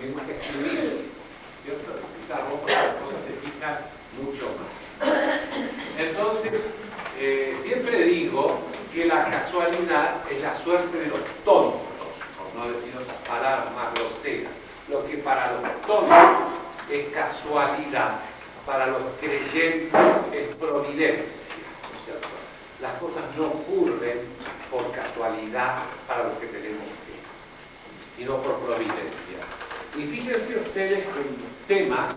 tenemos que excluir, ¿cierto? Quizás otras cosas se fijan mucho más. Entonces, siempre digo que la casualidad es la suerte de los tontos, por no decir otras palabras más groseras. Lo que para los tontos es casualidad, para los creyentes es providencia, ¿no es cierto? Las cosas no ocurren por casualidad para los que tenemos fe, sino por providencia. Y fíjense ustedes que los temas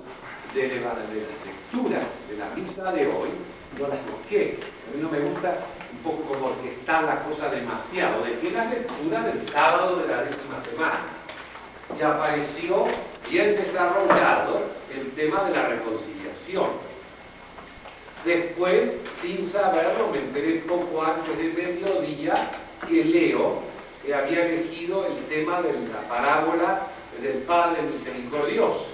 de las lecturas de la misa de hoy no las busqué. A mí no me gusta un poco como orquestar la cosa demasiado. Dejé las lecturas del sábado de la 10ª semana y apareció bien desarrollado el tema de la reconciliación. Después, sin saberlo, me enteré poco antes del mediodía que Leo había elegido el tema de la parábola del Padre Misericordioso.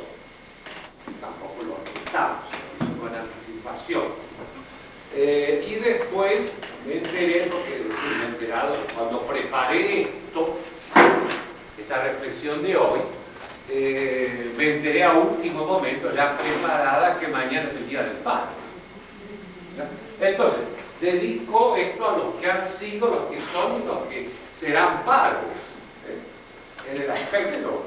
Tampoco lo orquestamos, lo hizo con anticipación. Y después me enteré, porque me he enterado, cuando preparé esta reflexión de hoy, me enteré a último momento, ya preparada, que mañana es el Día del Padre. Entonces, dedico esto a los que han sido, los que son y los que serán padres, en el aspecto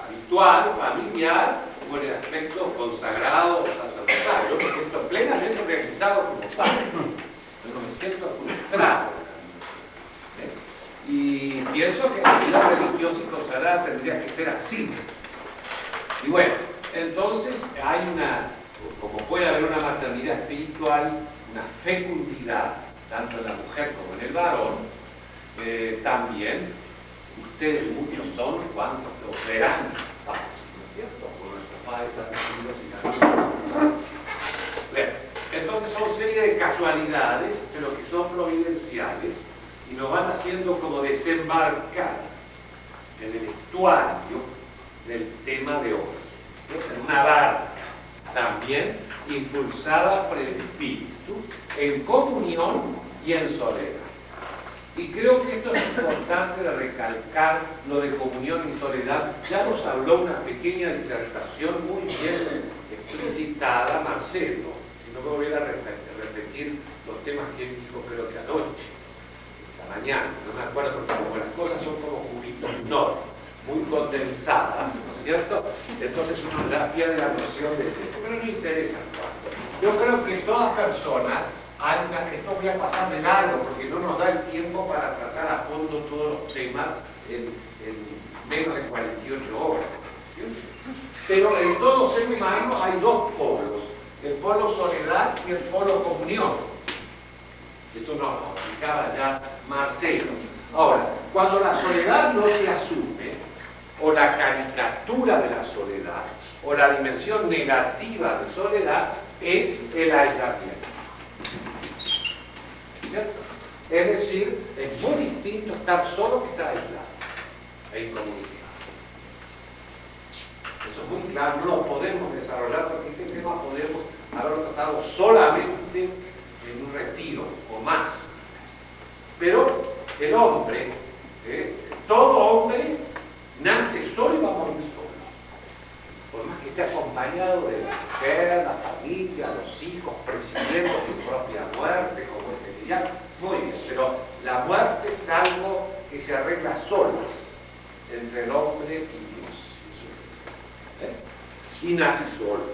habitual, familiar, o en el aspecto consagrado o sacerdotal. Yo me siento plenamente realizado como padre, pero me siento frustrado. Y pienso que la vida religiosa y consagrada tendría que ser así. Y bueno, entonces hay como puede haber una maternidad espiritual, una fecundidad, tanto en la mujer como en el varón, también ustedes muchos son, cuantos serán padres, ¿no es cierto? Por nuestros padres argentinos y caminos. Bueno, entonces son serie de casualidades, pero que son providenciales y nos van haciendo como desembarcar en el estuario del tema de hoy, ¿cierto? En una barca también impulsada por el Espíritu, en comunión y en soledad. Y creo que esto es importante de recalcar, lo de comunión y soledad. Ya nos habló una pequeña disertación muy bien explicitada Marcelo, si no me voy a repetir los temas que él dijo creo que anoche, esta mañana, no me acuerdo porque como las cosas son como cubitos enormes, muy condensadas, ¿no es cierto? Entonces uno pierde la noción de tiempo, pero no interesa cuánto. Yo creo que toda persona, esto voy a pasar de largo porque no nos da el tiempo para tratar a fondo todos los temas en menos de 48 horas. ¿Sí? Pero en todo ser humano hay dos polos, el polo soledad y el polo comunión. Esto nos lo explicaba ya Marcelo. Ahora, cuando la soledad no se asume, o la caricatura de la soledad, o la dimensión negativa de soledad, es el aislamiento. ¿Cierto? Es decir, es muy distinto estar solo que estar aislado e incomunicado. Eso es muy claro, no lo podemos desarrollar porque este tema podemos haberlo tratado solamente en un retiro o más. Pero el hombre, todo hombre, nace solo y va a morir solo. Por más que esté acompañado de la mujer, la familia, los hijos, presidiendo su propia muerte, como es diría, muy bien, pero la muerte es algo que se arregla solas entre el hombre y Dios. Y nace solo.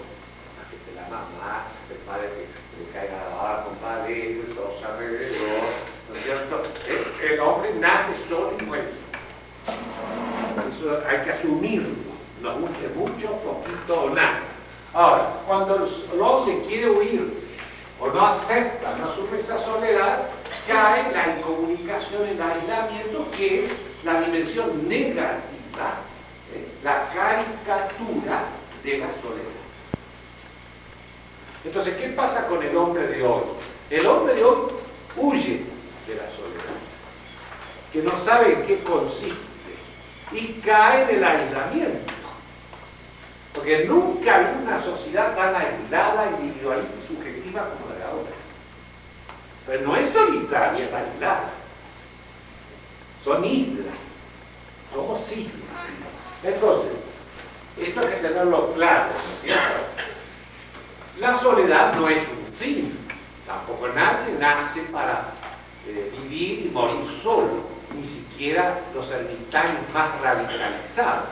Nace la mamá, el padre que le caiga la baba con padre, los alrededor, ¿no es cierto? El hombre nace solo y muere solo. Eso hay que asumirlo, nos guste mucho, poquito o nada. Ahora, cuando el hombre quiere huir o no acepta, no asume esa soledad, cae la incomunicación, el aislamiento, que es la dimensión negativa, la caricatura de la soledad. Entonces, ¿qué pasa con el hombre de hoy? El hombre de hoy huye de la soledad, que no sabe en qué consiste, y cae en el aislamiento. Porque nunca hay una sociedad tan aislada, individualista y subjetiva como la de ahora. Pero no es solitaria, es aislada. Son islas. Somos islas. Entonces, que tenerlo claro, ¿no es cierto? La soledad no es un fin, tampoco nadie nace para vivir y morir solo, ni siquiera los ermitaños más radicalizados.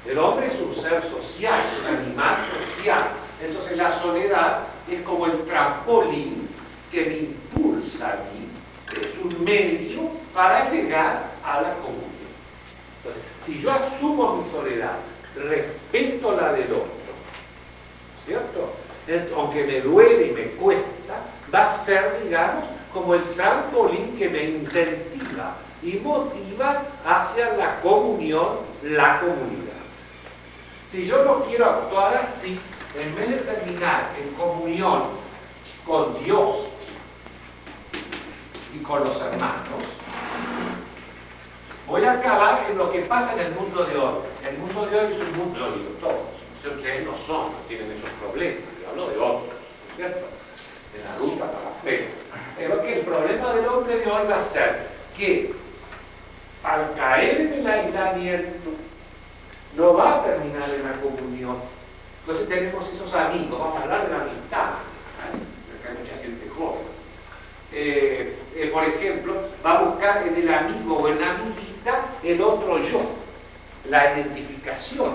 El hombre es un ser social, es un animal social. Entonces la soledad es como el trampolín que me impulsa a mí, es un medio para llegar a la comunión. Entonces, si yo asumo mi soledad, respeto la del otro, ¿cierto? Aunque me duele y me cuesta, va a ser, digamos, como el trampolín que me incentiva y motiva hacia la comunión, la comunidad. Si yo no quiero actuar así, en vez de terminar en comunión con Dios y con los hermanos, voy a acabar en lo que pasa en el mundo de hoy. El mundo de hoy es un mundo, yo digo todos, ustedes no son, no tienen esos problemas, yo hablo de otros, ¿no es cierto? De la ruta para la fe. Pero que el problema del hombre de hoy va a ser que al caer en el aislamiento no va a terminar en la comunión. Entonces tenemos esos amigos, vamos a hablar de la amistad, porque hay mucha gente joven. Por ejemplo, va a buscar en el amigo o en la amiguita el otro yo, la identificación,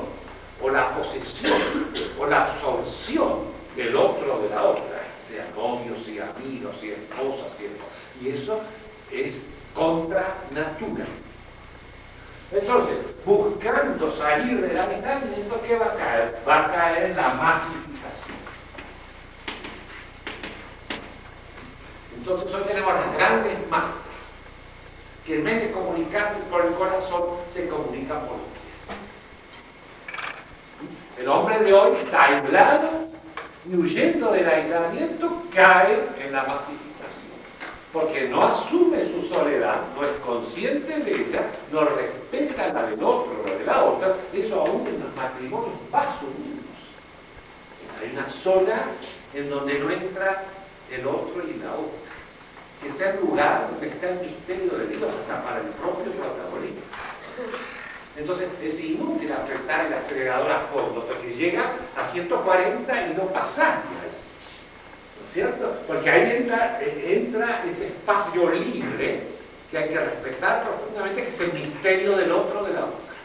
o la posesión, o la absorción del otro o de la otra, sea novio, sea amigo, sea esposa, sea esposa. Y eso es contra natura. Entonces, buscando salir de la amistad, ¿qué va a caer? Va a caer la masificación. Entonces, hoy tenemos las grandes masas que en vez de comunicarse por el corazón, se comunican por los pies. El hombre de hoy está aislado y huyendo del aislamiento cae en la masificación. Porque no asume su soledad, no es consciente de ella, no respeta la del otro, la de la otra, eso aún en los matrimonios va sumidos. Hay una zona en donde no entra el otro y la otra, que es el lugar donde está el misterio de Dios, hasta para el propio protagonista. Entonces es inútil apretar el acelerador a fondo, porque llega a 140 y no pasa ahí. ¿Cierto? Porque ahí entra ese espacio libre que hay que respetar profundamente, que es el misterio del otro, de la otra.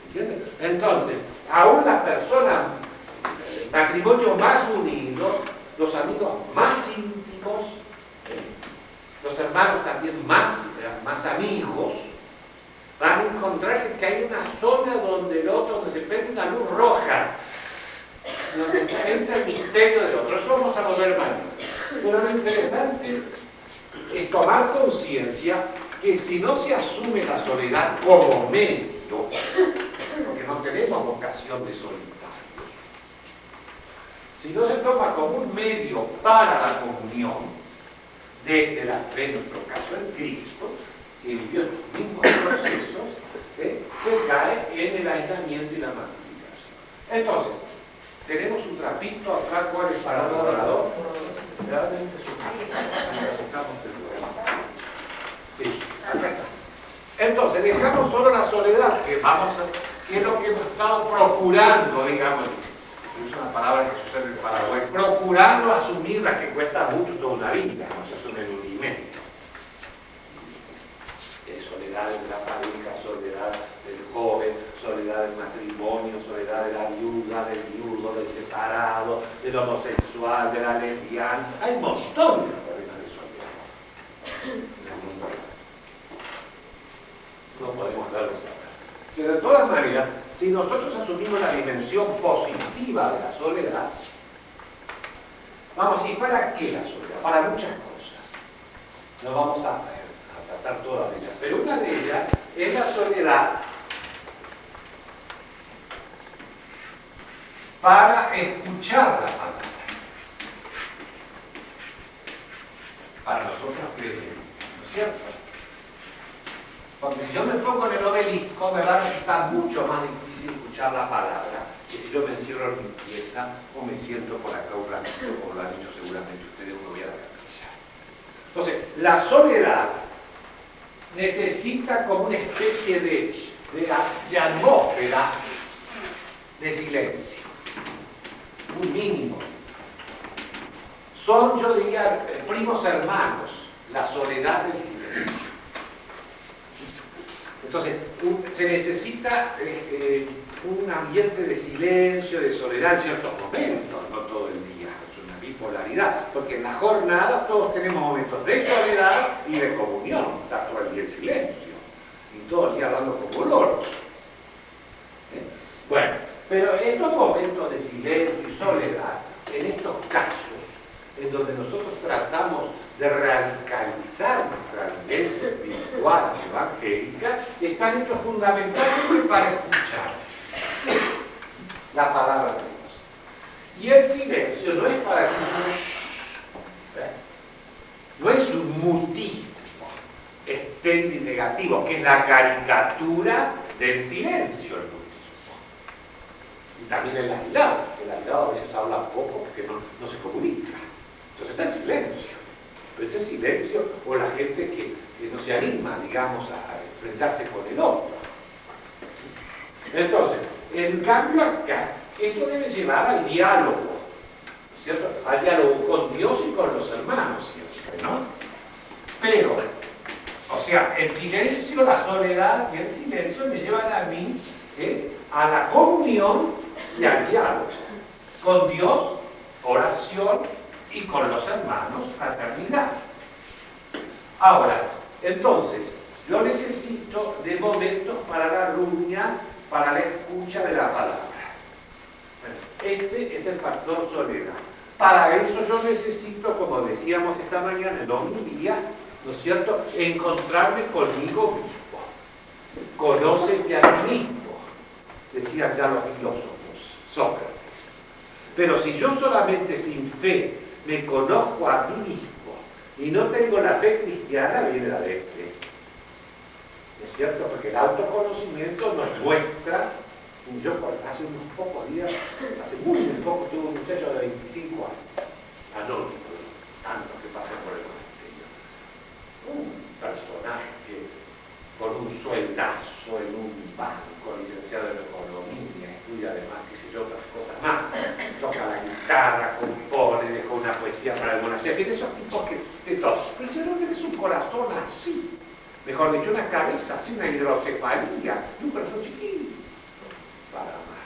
¿Entiendes? Entonces, aún las personas, el matrimonio más unido, los amigos más íntimos, los hermanos también más amigos, van a encontrarse que hay una zona donde el otro, donde se prende una luz roja, donde entra el misterio del otro. Eso vamos a volver mañana. Pero lo interesante es tomar conciencia que si no se asume la soledad como medio, porque no tenemos vocación de solitarios, si no se toma como un medio para la comunión, desde la fe, en nuestro caso en Cristo, que vivió estos mismos procesos, se cae en el aislamiento y la masificación. Entonces, tenemos un trapito atrás, ¿cuál es para el orador? Realmente sí, acá está. Entonces, dejamos solo la soledad, que es lo que hemos estado procurando, digamos, es una palabra que sucede en Paraguay, procurando asumir la que cuesta mucho toda una vida, no se asume en un mes. Soledad de la pareja, soledad del joven, soledad del matrimonio, soledad de la viuda, del viudo, del separado, del homosexual, de la lesbiana. Hay un montón de problemas de soledad en el mundo. No podemos verlos ahora. Pero de todas maneras, si nosotros asumimos la dimensión positiva de la soledad, vamos a decir, ¿para qué la soledad? Para muchas cosas. No vamos a tratar todas ellas, pero una de ellas es la soledad para escuchar la palabra. Para nosotros creyentes, ¿no es cierto? Porque si yo me pongo en el obelisco, me va a resultar mucho más difícil escuchar la palabra que si yo me encierro en mi pieza o me siento por acá un ratito, como lo han dicho seguramente ustedes, uno voy a la capilla. Entonces, la soledad necesita como una especie de atmósfera atmósfera de silencio, un mínimo. Son, yo diría, primos hermanos, la soledad del silencio. Entonces, se necesita un ambiente de silencio, de soledad en ciertos momentos, no todo el día, es una bipolaridad, porque en la jornada todos tenemos momentos de soledad y de comunión, está todo el día en silencio, y todo el día hablando como loros. Bueno, pero en estos momentos de silencio y soledad, en estos casos, en donde nosotros tratamos de radicalizar nuestra vivencia espiritual y evangélica, están hechos fundamentalmente para escuchar la palabra de Dios. Y el silencio no es para decir, no es un mutismo estéril y negativo, que es la caricatura del silencio, el mutismo. Y también el aislado a veces habla poco porque no se comunica. Entonces está en silencio. Pero ese silencio, o la gente que no se anima, digamos, a enfrentarse con el otro. Entonces, en cambio acá, esto debe llevar al diálogo, ¿cierto? Al diálogo con Dios y con los hermanos, siempre, ¿no? Pero, o sea, el silencio, la soledad y el silencio me llevan a mí a la comunión y al diálogo. Con Dios, oración, y con los hermanos, fraternidad. Ahora, entonces, yo necesito de momentos para la ruña, para la escucha de la palabra. Este es el factor soledad. Para eso yo necesito, como decíamos esta mañana en homilía, ¿no es cierto?, encontrarme conmigo mismo. Conócete a ti mismo, decían ya los filósofos, Sócrates. Pero si yo solamente sin fe me conozco a mí mismo y no tengo la fe cristiana, viene la de fe. ¿No es cierto? Porque el autoconocimiento nos muestra. Yo hace unos pocos días, hace muy poco, tuve un muchacho de 25 años, anónimo, tantos que pasan por el monasterio. Un personaje con un sueldazo en un banco, licenciado en economía, estudia además, qué sé yo, otras cosas más. Toca la guitarra, compone, dejó una poesía para el monasterio. Tiene esos tipos que de todo. Pero si no tienes un corazón así, mejor dicho, una cabeza así, una hidrocefalia, un corazón chiquito para amar.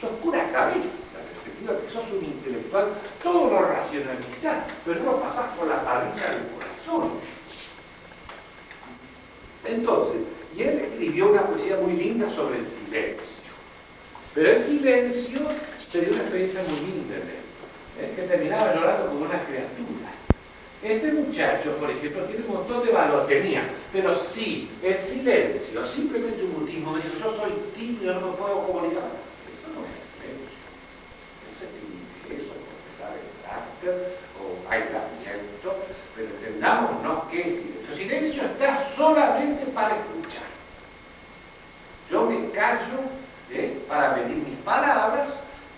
Sos pura cabeza, en el sentido de que sos un intelectual, todo lo racionalizás, pero no lo pasás por la parrilla del corazón. Entonces, y él escribió una poesía muy linda sobre el silencio. Pero el silencio sería una experiencia muy linda en él, que terminaba llorando como una criatura. Este muchacho, por ejemplo, tiene un montón de valor, pero sí, el silencio, simplemente un mutismo, me dice, yo soy tímido, no me puedo comunicar. Eso no es silencio. Eso es timidez, o cortar el carácter, o aislamiento, pero entendámonos que es silencio. El silencio está solamente para escuchar. Yo me callo para medir mis palabras,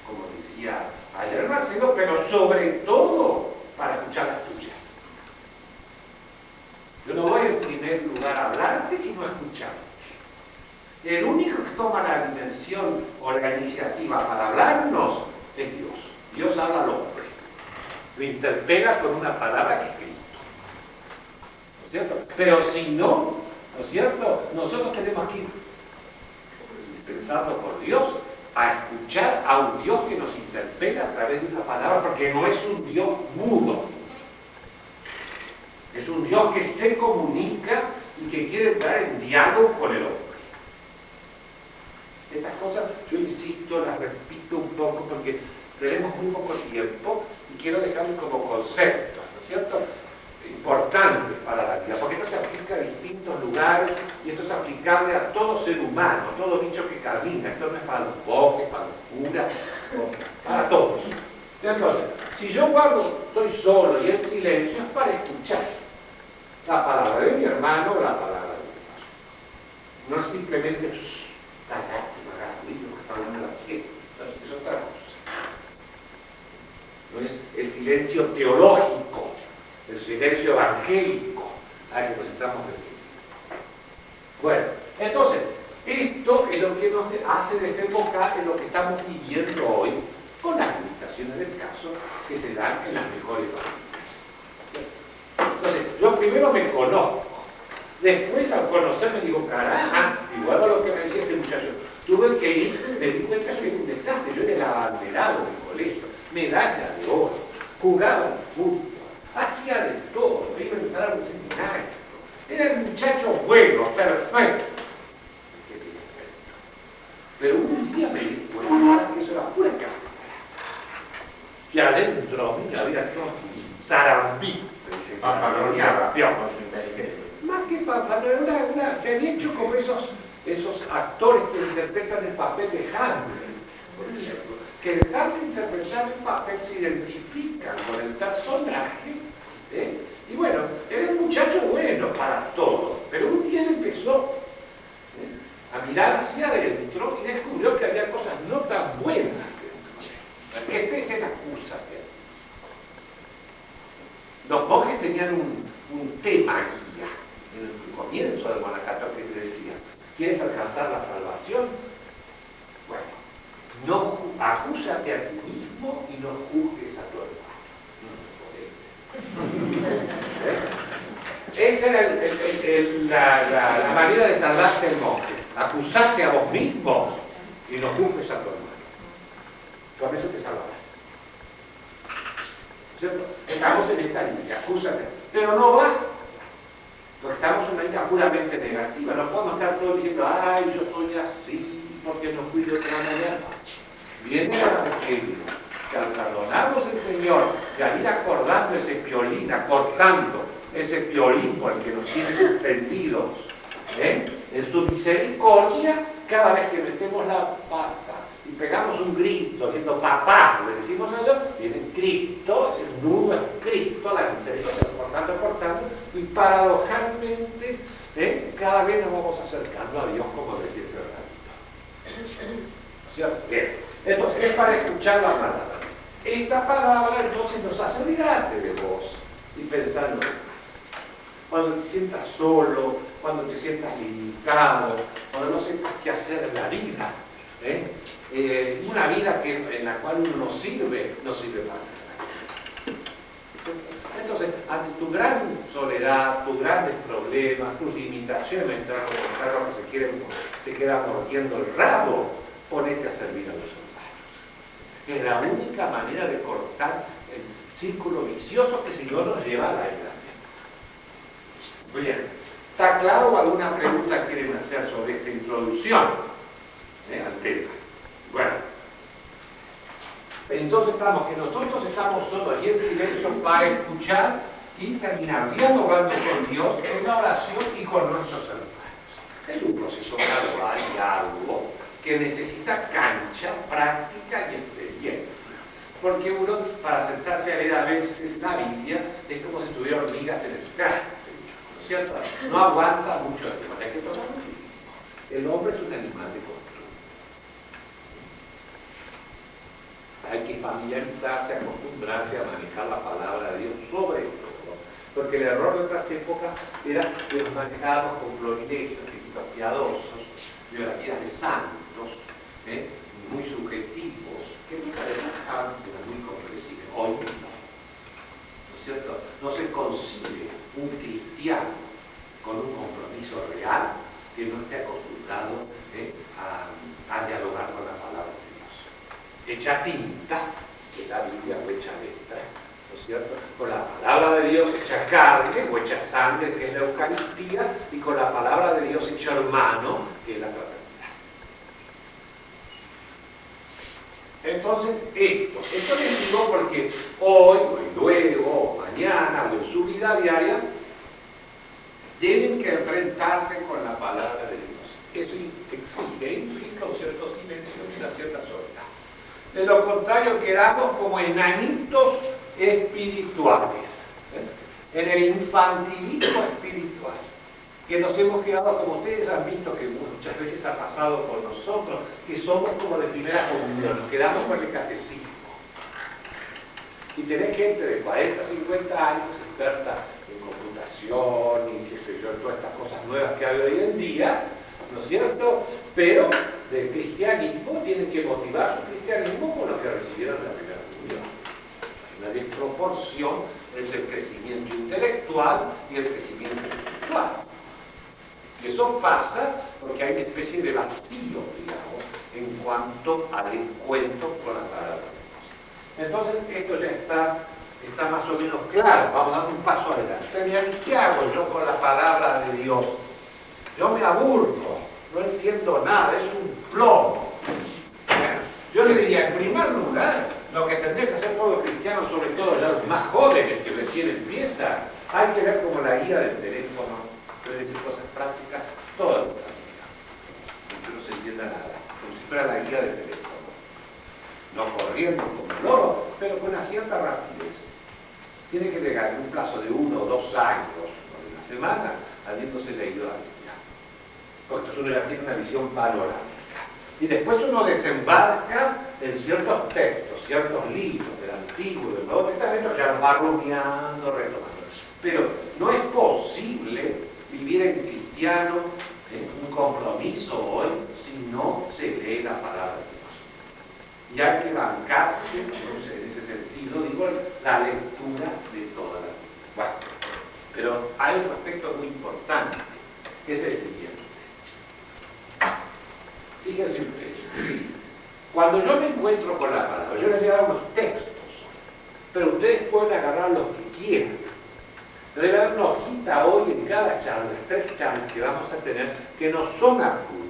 como decía ayer Marcelo, pero sobre todo para escuchar las tuyas. Yo no voy en primer lugar a hablarte, sino a escucharte. El único que toma la dimensión o la iniciativa para hablarnos es Dios. Dios habla al hombre. Lo interpela con una palabra que es Cristo. ¿No es cierto? Pero si no, ¿no es cierto? Nosotros tenemos que ir pensando por Dios a escuchar a un Dios que nos interpela a través de una palabra, porque no es un Dios mudo. Es un Dios que se comunica y que quiere entrar en diálogo con el hombre. Estas cosas, yo insisto, las repito un poco porque tenemos muy poco tiempo y quiero dejarles como conceptos, ¿no es cierto?, importantes para la vida, porque esto se aplica a distintos lugares y esto es aplicable a todo ser humano, todo bicho que camina. Esto no es para los bosques, para los curas, para todos. Entonces, si yo estoy solo y en silencio, es para escuchar la palabra de mi hermano o la palabra de Dios. No es simplemente callate, no hagas ruido, que está hablando la siete. Es otra cosa. No es el silencio teológico, el silencio evangélico al que nos estamos refiriendo. Bueno, entonces, esto esto es lo que nos hace desembocar en lo que estamos viviendo hoy, con las limitaciones del caso que se dan en las mejores familias. Entonces, yo primero me conozco, después al conocerme digo, carajo, igual a lo que me decía este muchacho, tuve que ir, me di cuenta que era un desastre, yo era el abanderado del colegio, medalla de oro, jugaba al fútbol, hacía de todo, iba a entrar a un seminario, era el muchacho bueno, perfecto. Pero un día me di cuenta que eso era pura carne. Que adentro mío había todo un zarambí. Más que papá, se había hecho como esos actores que interpretan el papel de Hamlet, por ejemplo, que de tanto interpretar el papel se identifican con el personaje, ¿eh? Y bueno, era un muchacho bueno para todo, pero un día empezó a mirar hacia adentro y descubrió que había cosas no tan buenas dentro. Esta es la excusa. Los monjes tenían un tema guía en el comienzo del Guanacato que te decía: ¿quieres alcanzar la salvación? Bueno, no acúsate a ti mismo y no juzgues a tu hermano. Esa era la manera de salvarse el monje. Acusarte a vos mismo y no juzgues a tu hermano. Con eso te salvarás. ¿Cierto? Estamos en esta línea, acúsate. Pero no basta. Porque estamos en una línea puramente negativa. No podemos estar todos diciendo, ay, yo soy así, porque no fui de otra manera. Viene el Evangelio, que al perdonarnos el Señor y al ir acordando ese piolín, acortando ese piolín por el que nos tiene suspendidos, en su misericordia, cada vez que metemos la pata y pegamos un grito, diciendo papá, le decimos a Dios, viene Cristo, ese nudo es Cristo, la misericordia, cortando, y paradojalmente, cada vez nos vamos acercando a Dios, como decía ese ratito. ¿Cierto? Bien. Entonces, es para escuchar la palabra. Esta palabra entonces nos hace olvidarte de vos y pensar en lo demás. Cuando te sientas solo, cuando te sientas limitado, cuando no sepas qué hacer en la vida, una vida en la cual uno no sirve para nada. Entonces, ante tu gran soledad, tus grandes problemas, tus limitaciones, mientras los perros que se queda mordiendo el rabo, ponete a servir a los soldados. Es la única manera de cortar el círculo vicioso que si no nos lleva a la aislamiento. Bien, ¿está claro o alguna pregunta quieren hacer sobre esta introducción al tema? Bueno, entonces nosotros estamos solos y en silencio para escuchar y terminar dialogando con Dios en la oración y con nuestros hermanos. Es un proceso gradual y arduo que necesita cancha, práctica y experiencia. Porque uno, para sentarse a leer a veces la Biblia, es como si tuviera hormigas en el traste. ¿Cierto? No aguanta mucho tiempo, hay que tomar un tiempo. El hombre es un animal de control. Hay que familiarizarse, acostumbrarse a manejar la palabra de Dios sobre todo. Porque el error de otras épocas era que los manejábamos con privilegios, ritos piadosos, biografías de santos, muy subjetivos, que nunca dejaban que eran muy comprensibles. Hoy no. ¿No es cierto? No se concibe un cristiano con un compromiso real que no esté acostumbrado a dialogar con la palabra de Dios. Hecha tinta, que es la Biblia, o hecha letra, ¿no es cierto? Con la palabra de Dios hecha carne, o hecha sangre, que es la Eucaristía, y con la palabra de Dios hecha hermano, que es la fraternidad. Entonces, esto les digo porque hoy, o luego, o mañana, o en su vida diaria, tienen que enfrentarse con la palabra de Dios. Eso implica un cierto silencio y una cierta soledad. De lo contrario, quedamos como enanitos espirituales, en el infantilismo espiritual, que nos hemos quedado, como ustedes han visto que muchas veces ha pasado con nosotros, que somos como de primera comunión, nos quedamos con el catecismo. Y tenés gente de 40, 50 años experta en computación y qué sé yo, en todas estas cosas nuevas que hay hoy en día, ¿no es cierto? pero del cristianismo tienen que motivar su cristianismo con lo que recibieron en la primera comunión. Hay una desproporción entre el crecimiento intelectual y el crecimiento espiritual. Y eso pasa porque hay una especie de vacío, digamos, en cuanto al encuentro con la palabra de Dios. Entonces, esto ya está más o menos claro. Vamos a dar un paso adelante. ¿Qué hago yo con la palabra de Dios? Yo me aburro, no entiendo nada, es un plomo. Bueno, yo le diría, en primer lugar, lo que tendría que hacer todos los cristianos, sobre todo ya los más jóvenes que recién empiezan, hay que ver como la guía del teléfono, puede decir cosas prácticas, toda la vida, aunque no se entienda nada, como si fuera la guía del teléfono. No corriendo como el loro, pero con una cierta rapidez. Tiene que llegar en un plazo de 1 o 2 años, o de una semana, habiéndose leído la Biblia. Porque uno ya tiene una visión panorámica. Y después uno desembarca en ciertos textos, ciertos libros del Antiguo y del Nuevo Testamento, ya los va rumiando, retomando. Pero no es posible vivir en cristiano un compromiso hoy si no se lee la palabra de Dios. Y hay que bancarse, entonces, en ese sentido, digo, la lectura de toda la Biblia. Bueno, pero hay un aspecto muy importante, que es el siguiente. Fíjense ustedes, cuando yo me encuentro con la palabra, yo les voy a dar unos textos, pero ustedes pueden agarrar los que quieran. Debe haber una hojita hoy en cada charla, las 3 charlas que vamos a tener, que no son apuntes.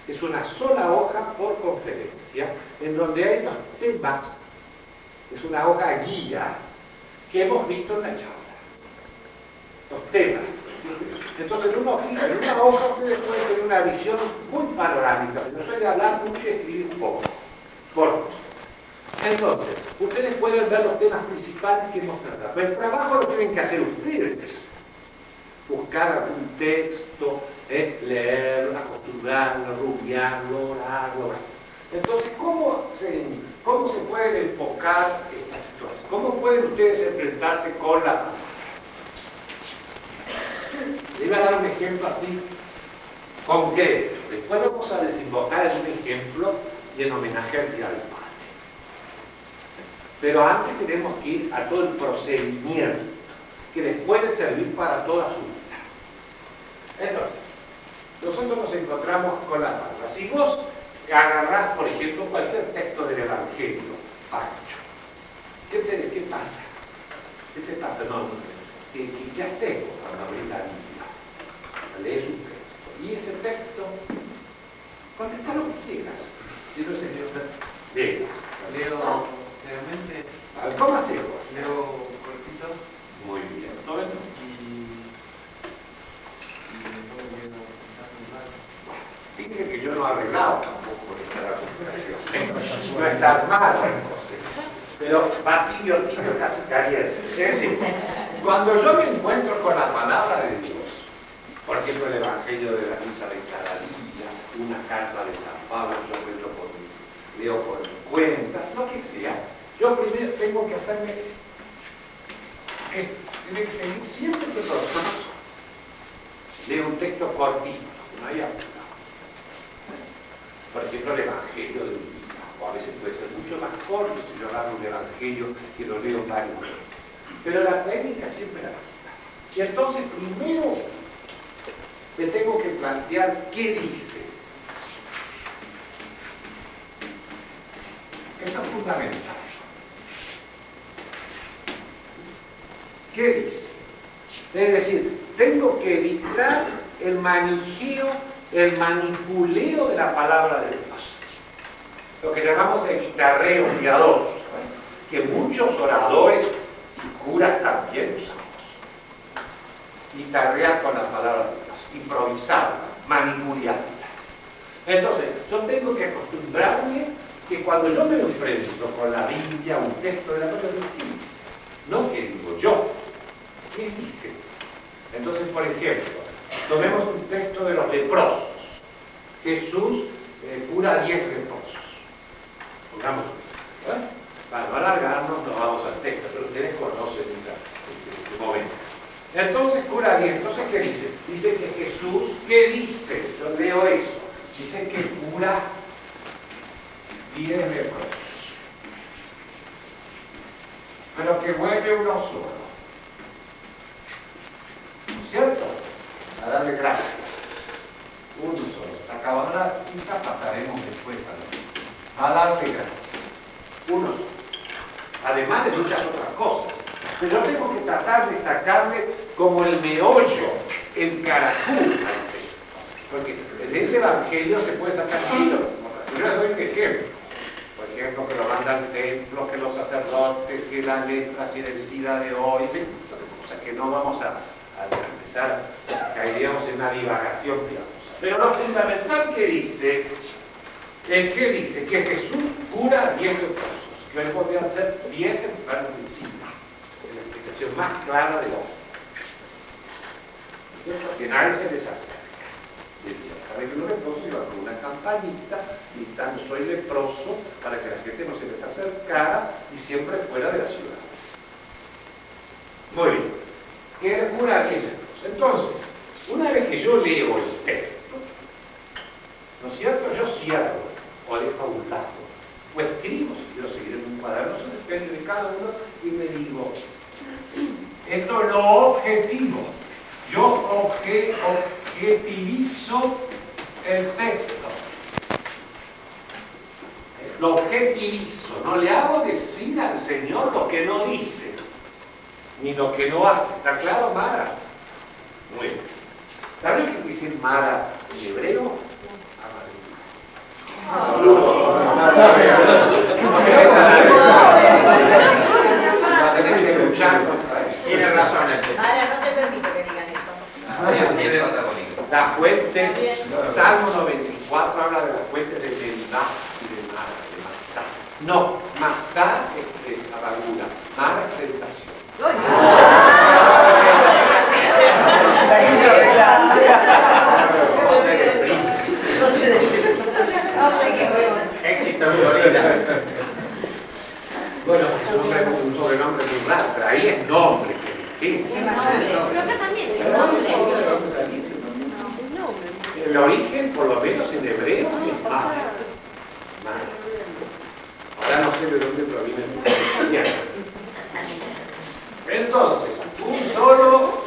Es una sola hoja por conferencia, en donde hay los temas, es una hoja guía, que hemos visto en la charla. Los temas. Entonces, en una hoja ustedes pueden tener una visión muy panorámica. No soy de hablar mucho y escribir un poco. Cortos. Entonces, ustedes pueden ver los temas principales que hemos tratado. Pero el trabajo lo tienen que hacer ustedes. Buscar algún texto, leerlo, acostumbrarlo, rumiarlo, orarlo. Entonces, ¿cómo se pueden enfocar esta situación? ¿Cómo pueden ustedes enfrentarse con la palabra? Les voy a dar un ejemplo así concreto. Después vamos a desembocar en un ejemplo y en homenaje al Día del Padre. Pero antes tenemos que ir a todo el procedimiento que les puede servir para toda su vida. Entonces, nosotros nos encontramos con la palabra. Si vos agarrás, por ejemplo, cualquier texto del Evangelio, Pancho, ¿qué pasa? ¿Qué te pasa? ¿Qué hacemos cuando abrís la Biblia? Lees un texto. Y ese texto, contesta lo que quieras. Si no se leo. Realmente. ¿Cómo hacemos? Leo cortito. Muy bien. ¿No ven? Y después leo mal. Fíjense que yo no he arreglado tampoco esta recuperación. No está mal, pero va tibio, casi caliente. Es decir, cuando yo me encuentro con la palabra de Dios, por ejemplo el Evangelio de la misa de cada día, una carta de San Pablo, yo leo por mi cuenta, lo que sea, yo primero tengo que hacerme, tiene que seguir siempre este proceso. Leo un texto cortito, no hay apuro. Por ejemplo, el Evangelio de un día, o a veces puede ser mucho más corto si yo agarro un Evangelio que lo leo varias veces. Pero la técnica siempre la misma. Y entonces primero le tengo que plantear qué dice. Esto es fundamental. ¿Qué dice? Es decir, tengo que evitar el manijeo, el manipuleo de la palabra de Dios. Lo que llamamos el guitarreo piadoso, que muchos oradores y curas también usamos. Guitarrear con la palabra de Dios, improvisarla, manipularla. Entonces, yo tengo que acostumbrarme que cuando yo me enfrento con la Biblia, un texto de la palabra de Dios, no que digo yo, ¿qué dice? Entonces, por ejemplo, tomemos un texto de los leprosos. Jesús cura 10 leprosos. Pongamos para no alargarnos, nos vamos al texto, pero ustedes conocen ese momento. Entonces cura 10. Entonces, ¿qué dice? Dice que Jesús, ¿qué dice? Yo leo eso. dice que cura 10 leprosos, pero que muere uno solo, ¿no es cierto? A darle gracias. Uno solo. Está acabando la misa, pasaremos después a darle gracias. Uno solo. Además de muchas otras cosas. Pero yo tengo que tratar de sacarle como el meollo, el caracol al texto. Porque de ese evangelio se puede sacar mucho. Yo les doy un ejemplo. Por ejemplo, que lo manda al templo, que los sacerdotes, que la letra así del SIDA de hoy, o sea que no vamos a empezar, caeríamos en una divagación piadosa. Pero lo fundamental que dice, es que dice que Jesús cura 10 leprosos, que hoy podrían ser 10 enfermos de SIDA, es la explicación más clara de hoy. Que nadie se les acerca. Sabe que los leprosos iban con una campanita gritando soy leproso para que la gente no se les acercara y siempre fuera de las ciudades. Muy bien. ¿Qué cura aquellos leprosos? Entonces, una vez que yo leo el texto, ¿no es cierto? Yo cierro o dejo a un lado o escribo si quiero seguir en un cuaderno, eso depende de cada uno y me digo, esto es lo objetivo. Yo objetivizo el texto. Lo objetivizo. No le hago decir al Señor lo que no dice, ni lo que no hace. ¿Está claro, Mara? Muy bien. ¿Saben qué quiere decir Mara en hebreo? Tiene razón. Ahora no te permito que digan eso. Las fuentes, Salmo 94 habla de las fuentes de Meribá y de Mara, de Masá. No, Masá es amargura, Mara es tentación. Éxito en Florida. Bueno, es un sobrenombre muy raro, pero ahí es nombre. Pero acá también es nombre. El origen, por lo menos en hebreo, es Mara. Ahora no sé de dónde proviene el italiano. Entonces, un solo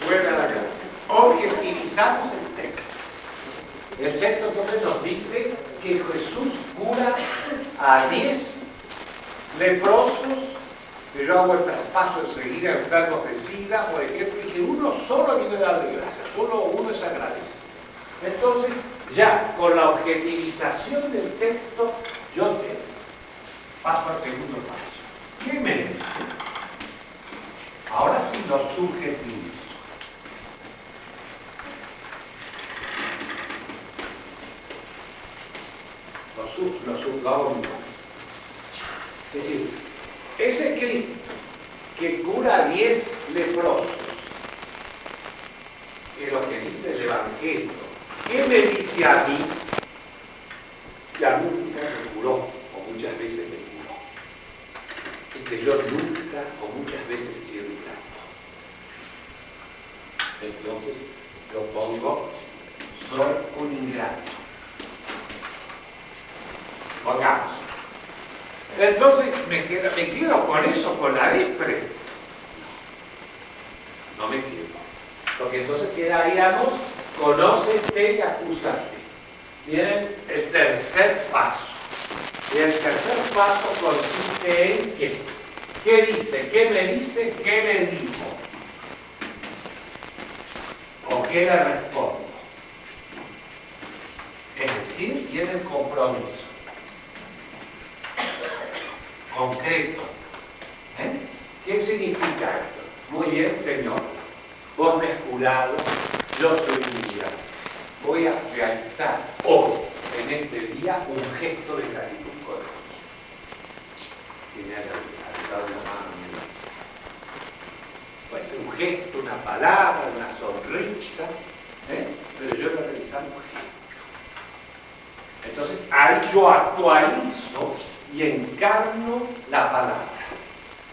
vuelve a la clase. Objetivizamos el texto. El texto entonces nos dice que Jesús cura a 10 leprosos, que yo hago el traspaso enseguida, enfermos de SIDA, por ejemplo, y que uno solo viene a darle gracias, solo uno es agradecido. Entonces, ya con la objetivización del texto, yo paso al segundo paso. ¿Qué me dice? Ahora sí lo subjetivizo. Lo hago mismo. Es decir, ese Cristo que cura a 10 leprosos, que es lo que dice el Evangelio, ¿qué me dice a mí? Que a nunca me curó, o muchas veces me curó. Y que yo nunca o muchas veces he sido ingrato. Entonces, lo pongo, soy un ingrato. Pongamos. Entonces, me quedo con eso, con la lepre. No me quedo. Porque entonces quedaríamos, conócete y acúsate. Viene el tercer paso. Y el tercer paso consiste en ¿qué? ¿Qué dice? ¿Qué me dice? ¿Qué le digo? ¿O qué le respondo? Es decir, viene el compromiso. Concreto. ¿Qué significa esto? Muy bien, Señor. Vos me has curado, yo soy humillado. Voy a realizar hoy, en este día, un gesto de gratitud con vos. Que me haya dado una mano. Puede ser un gesto, una palabra, una sonrisa, pero yo voy a realizar un gesto. Entonces, ahí yo actualizo y encarno la palabra.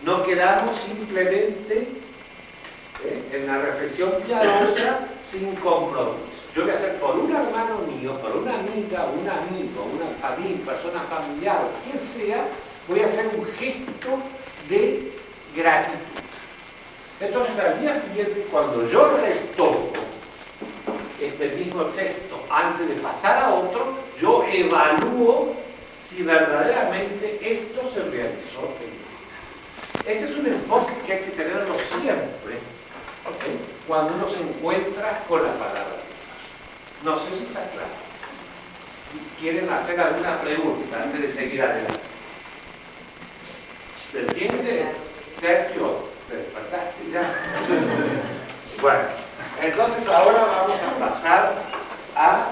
No quedamos simplemente en la reflexión piadosa sin compromiso. Yo voy a hacer por un hermano mío, por un amiga, un amigo, una familia, persona familiar, o quien sea, voy a hacer un gesto de gratitud. Entonces, al día siguiente, cuando yo retomo este mismo texto antes de pasar a otro, yo evalúo si verdaderamente esto se realizó en mí. Este es un enfoque que hay que tenerlo siempre, ¿okay?, cuando uno se encuentra con la palabra de Dios. No sé si está claro. ¿Quieren hacer alguna pregunta antes de seguir adelante? ¿Se entiende? Sergio, ¿te despertaste ya? Bueno, entonces ahora vamos a pasar a,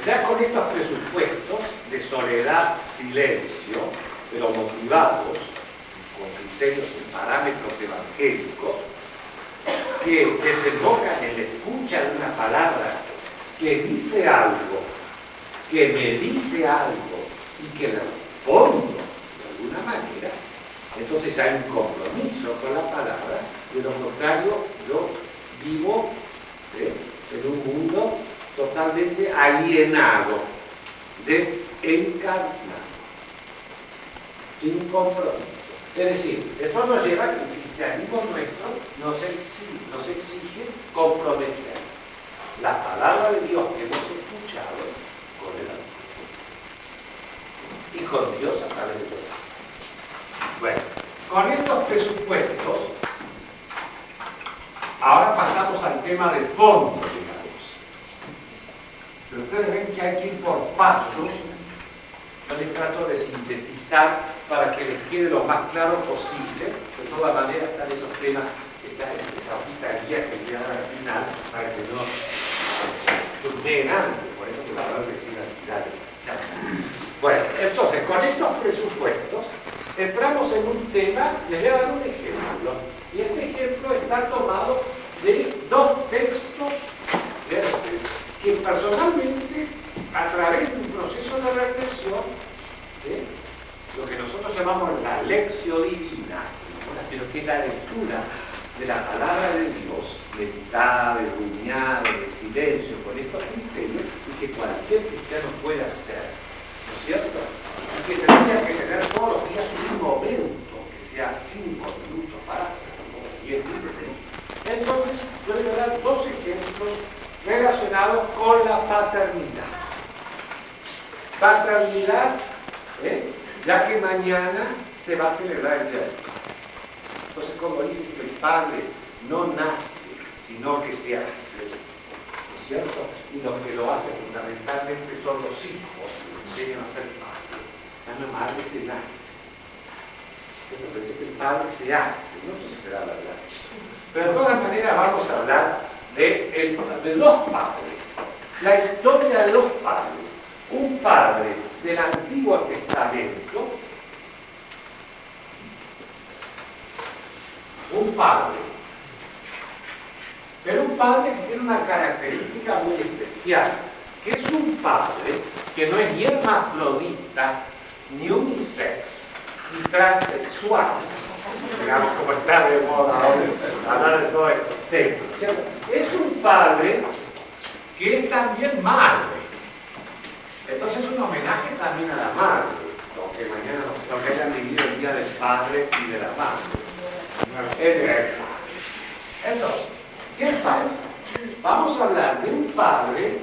ya con estos presupuestos de soledad, silencio, pero motivados con criterios y parámetros evangélicos, que desembocan en la escucha de una palabra que dice algo, que me dice algo y que respondo de alguna manera, entonces hay un compromiso con la palabra. De lo contrario, yo vivo en un mundo totalmente alienado, desencarnado, sin compromiso. Es decir, esto nos lleva a que el cristianismo nuestro nos exige comprometer la palabra de Dios que hemos escuchado con el amor y con Dios a través de Dios. Bueno, con estos presupuestos, ahora pasamos al tema de fondo, digamos. Pero ustedes ven que hay que ir por pasos. Yo les trato de sintetizar para que les quede lo más claro posible. De todas maneras están esos temas que están en esa hojita guía que quedan al final para que no surgeen antes. Por eso que va a haber que sigan tirando. Bueno, entonces, con estos presupuestos entramos en un tema, les voy a dar un ejemplo. Y este ejemplo está tomado de dos textos que personalmente, a través de un proceso de reflexión, lo que nosotros llamamos la lección divina, pero que es la lectura de la palabra de Dios, meditada, de rumiada, de silencio, con estos criterios, y que cualquier cristiano puede hacer, ¿no es cierto? Y que tendría que tener todos los días un momento, que sea 5 minutos para hacerlo, 10 minutos. Entonces, yo les voy a dar dos ejemplos relacionados con la paternidad. Paternidad, ya que mañana se va a celebrar el Día del Padre. Entonces, como dicen que el Padre no nace, sino que se hace, ¿no es cierto? Y los que lo hacen fundamentalmente son los hijos, que enseñan a ser padres. La madre se nace. Entonces, parece que el Padre se hace, no sé si será verdad. Pero de todas maneras vamos a hablar de los padres. La historia de los padres. Un padre del Antiguo Testamento, pero un padre que tiene una característica muy especial, que es un padre que no es ni hermafrodita, ni unisex, ni transexual, digamos como está de moda ahora hablar de todos estos temas, ¿cierto? Es un padre que es también madre. Entonces es un homenaje también a la madre, aunque mañana no que hayan vivido el Día del Padre y de la Madre. Entonces, ¿qué pasa? Vamos a hablar de un padre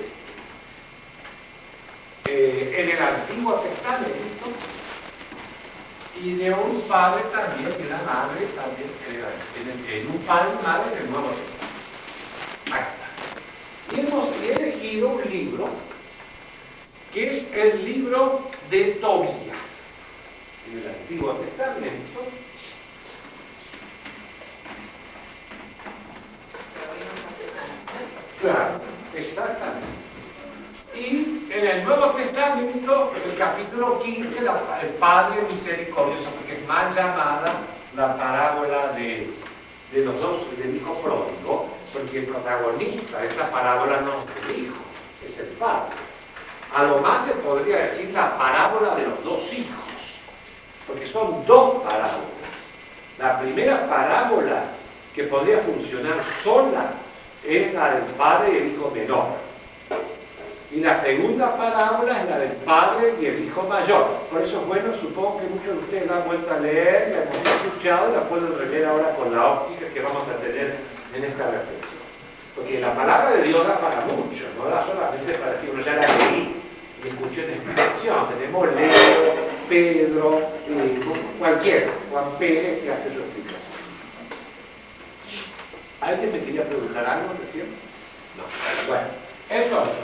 en el Antiguo Testamento y de un padre también, de una madre también, en un padre y madre en el Nuevo Testamento. Y hemos elegido un libro que es el libro de Tobías, en el Antiguo Testamento. Claro, exactamente. Y en el Nuevo Testamento, en el capítulo 15, el Padre Misericordioso, porque es más llamada la parábola de los dos, del hijo pródigo, porque el protagonista de esta parábola no es el hijo, es el padre. A lo más se podría decir la parábola de los dos hijos, porque son dos parábolas. La primera parábola que podría funcionar sola es la del padre y el hijo menor. Y la segunda parábola es la del padre y el hijo mayor. Por eso es bueno, supongo que muchos de ustedes la han vuelto a leer, la hemos escuchado y la pueden releer ahora con la óptica que vamos a tener en esta reflexión. Porque la palabra de Dios da para mucho, no da solamente para decir, uno ya la leí, y en cuestión de explicación. Tenemos Leo, Pedro, cualquiera, Juan Pérez, que hace su explicación. ¿Alguien me quería preguntar algo recién? No. Bueno, entonces,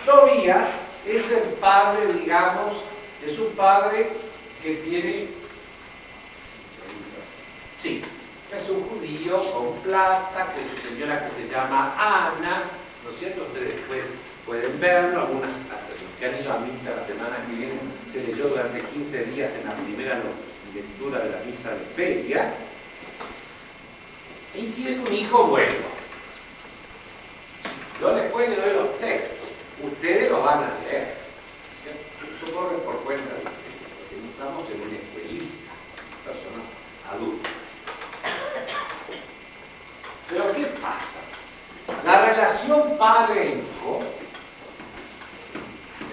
Tobías es el padre, digamos, es un padre que tiene, sí, es un judío con plata, que es su señora que se llama Ana, ¿no es cierto? Ustedes después pueden verlo, algunas que han ido a misa la semana que viene, se leyó durante 15 días en la primera lectura de la misa de feria, y tiene un hijo bueno. Yo después le doy los textos. Ustedes lo van a leer. Eso corre por cuenta de ustedes, porque no estamos en una escuelita, personas adultas. Pero ¿qué pasa? La relación padre-hijo,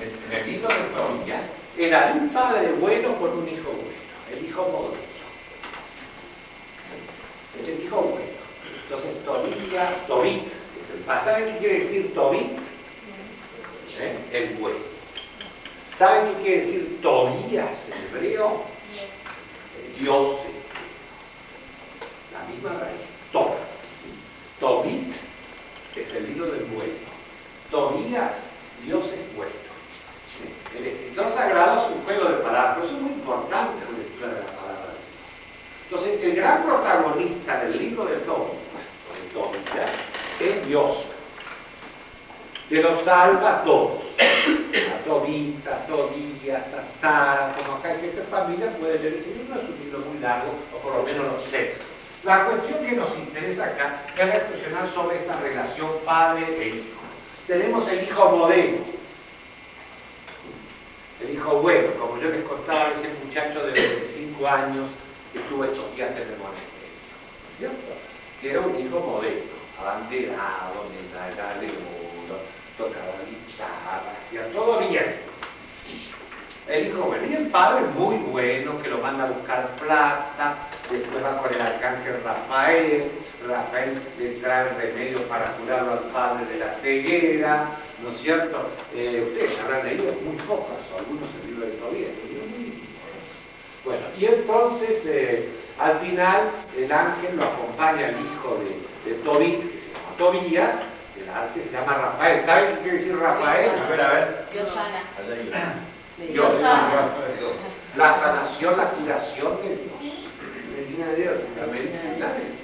en el libro de Tobías, era de un padre bueno con un hijo bueno, el hijo modesto. Es el hijo bueno. Entonces Tobit, es el pasaje que quiere decir Tobit, el bueno. ¿Saben qué quiere decir Tobías en hebreo? Dios. La misma raíz. Tobit es el hilo del bueno. Tobías, Dios es bueno. El escritor sagrado es un juego de palabras, pero eso es muy importante en la lectura de la palabra de Dios. Entonces, el gran protagonista del libro de Tobías es Dios, que los salva a todos. A Tobita, a Tobías, a Sara, como acá en esta familia puede leer ese libro, es un libro muy largo, o por lo menos los textos. La cuestión que nos interesa acá es reflexionar sobre esta relación padre e hijo. Tenemos el hijo modelo, el hijo bueno, como yo les contaba, ese muchacho de 25 años que estuvo estos días en el monasterio, ¿no es cierto? Que era un hijo modelo, abanderado, medalla de oro, tocaba guitarra, hacía todo bien. El hijo bueno, y el padre muy bueno, que lo manda a buscar plata, después va con el arcángel Rafael le trae remedio para curarlo al padre de la ceguera, ¿no es cierto? Ustedes habrán leído muy pocos, o algunos el libro de Tobías, bueno, y entonces al final el ángel lo acompaña al hijo de Tobit, que se llama Tobías, el ángel se llama Rafael. ¿Saben qué quiere decir Rafael? A ver. Dios sana. Dios, la sanación, la curación de Dios. Medicina de Dios. La medicina de Dios.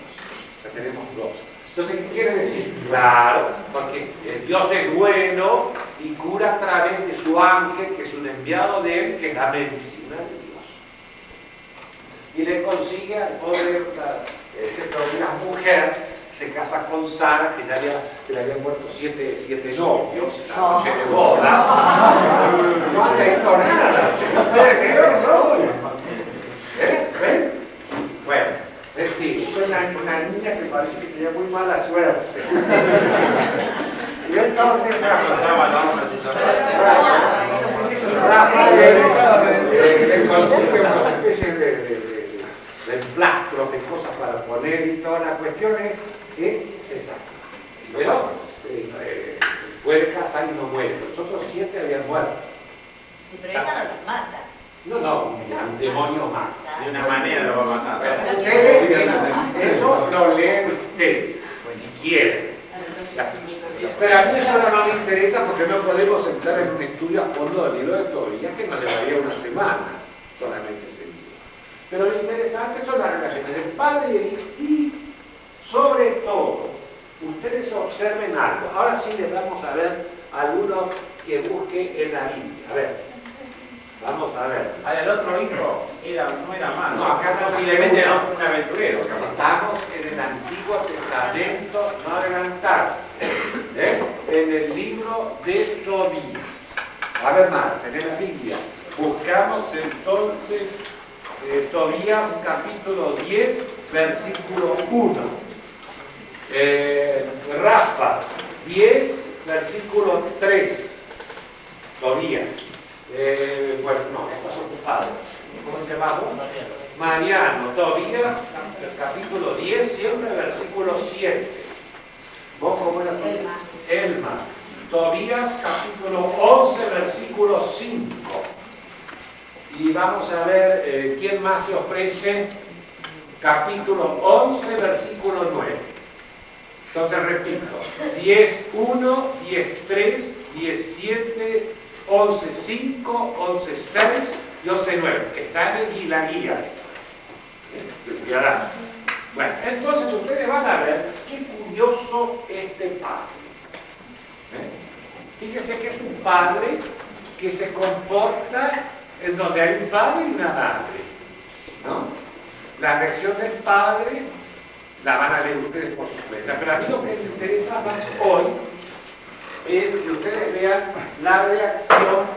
Ya tenemos dos. Entonces, ¿qué quiere decir? Claro, porque Dios es bueno y cura a través de su ángel, que es un enviado de él, que es la medicina de Dios. Y le consigue al poder, una mujer se casa con Sara, que le habían muerto siete novios, la noche de boda. No hace esto nada. ¿Ven? Bueno, sí, fue una niña que parece que tenía muy mala suerte. Y entonces le consigue una especie de emplastro, de cosas para poner y toda la cuestión es que se saca. Pero se puede casar y no muere. Los otros 7 habían muerto. Sí, pero ella no los mata. No, un demonio mata. De una manera lo va a matar. Eso lo leen ustedes, pues si quieren. Pero a mí eso no me interesa porque no podemos entrar en un estudio a fondo del libro de Tobías que nos llevaría una semana solamente ese libro. Pero lo interesante son las relaciones del padre y el hijo. Y sobre todo, ustedes observen algo. Ahora sí les vamos a ver algunos que busque en la Biblia. A ver. Vamos a ver. El otro hijo no era malo. No, acá posiblemente era un aventurero. Estamos en el Antiguo Testamento, no adelantarse. En el libro de Tobías. A ver, más, tenés la Biblia. Buscamos entonces Tobías capítulo 10, versículo 1. Rafa 10, versículo 3. Mariano, Tobías, capítulo 10, siempre versículo 7. ¿Vos cómo era tu? Elma. Tobías, capítulo 11, versículo 5. Y vamos a ver quién más se ofrece. Capítulo 11, versículo 9. Entonces repito, 10.1, 10.3, 10.7, 11.5, 11.6 y 11.9. Están en la guía. Bueno, entonces ustedes van a ver qué curioso este padre. Fíjense que es un padre que se comporta en donde hay un padre y una madre, ¿no? La reacción del padre la van a ver ustedes por su cuenta, pero a mí lo que me interesa más hoy es que ustedes vean la reacción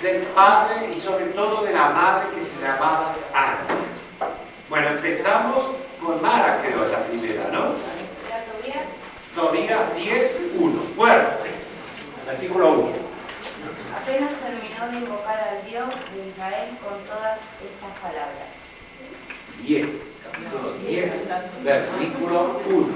del padre y sobre todo de la madre que se llamaba Ana. Bueno, empezamos con Mara, creo, la primera, ¿no? Tobías 10.1, fuerte. Versículo 1. Apenas terminó de invocar al Dios de Israel con todas estas palabras. 10, capítulo 10, versículo 1.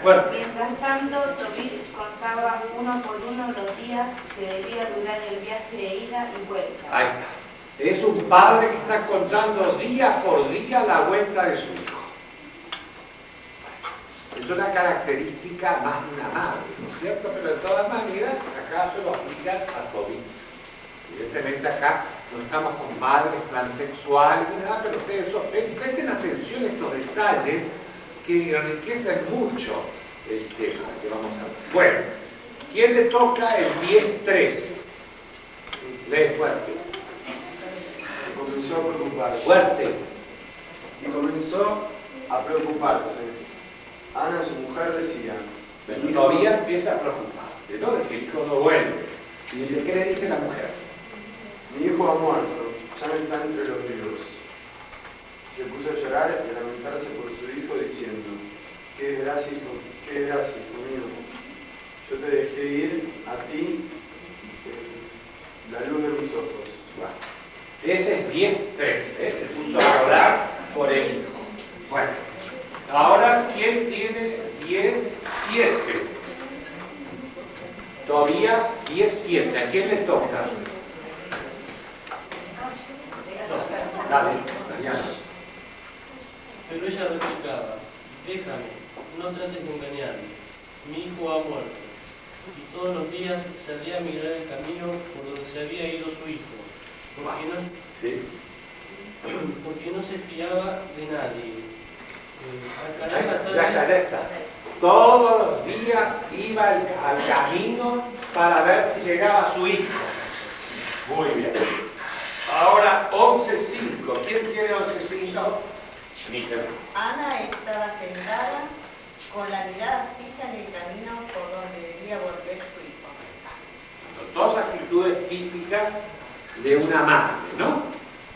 Fuerte. Mientras tanto, Tobit contaba uno por uno los días que debía durar el viaje de ida y vuelta. Ahí está. Es un padre que está contando día por día la vuelta de su hijo. Es una característica más de una madre, ¿no es cierto? Pero de todas maneras, acá se lo aplican a Tobit. Evidentemente acá no estamos con padres transexuales ni nada, pero ustedes presten atención a estos detalles que enriquecen mucho el tema que vamos a ver. Bueno, ¿quién le toca el 10.3? Lee fuerte. Y comenzó a preocuparse. Fuerte. Y comenzó a preocuparse. Ana, su mujer, decía. Pero todavía empieza a preocuparse, ¿no? De que el hijo no vuelve. ¿Y qué le dice la mujer? Mi hijo ha muerto, ya no está entre los vivos. Se puso a llorar y a lamentarse por su hijo diciendo, qué desgracia, hijo mío. Yo te dejé ir a ti la luz de mis ojos. Bueno, ese es 10.3, se puso a orar por el hijo. Bueno, ahora, ¿quién tiene 10.7? Tobías 10.7, ¿a quién le toca? Dale, Mariano. Pero ella replicaba, déjame, no trates de engañarme, mi hijo ha muerto. Y todos los días salía a mirar el camino por donde se había ido su hijo, porque no se fiaba de nadie. Ya está. Todos los días iba al camino para ver si llegaba su hijo. Muy bien. Ahora 11.5. ¿Quién tiene 11.5? Ana estaba sentada con la mirada fija en el camino por donde debía volver su hijo. Dos actitudes típicas de una madre, ¿no?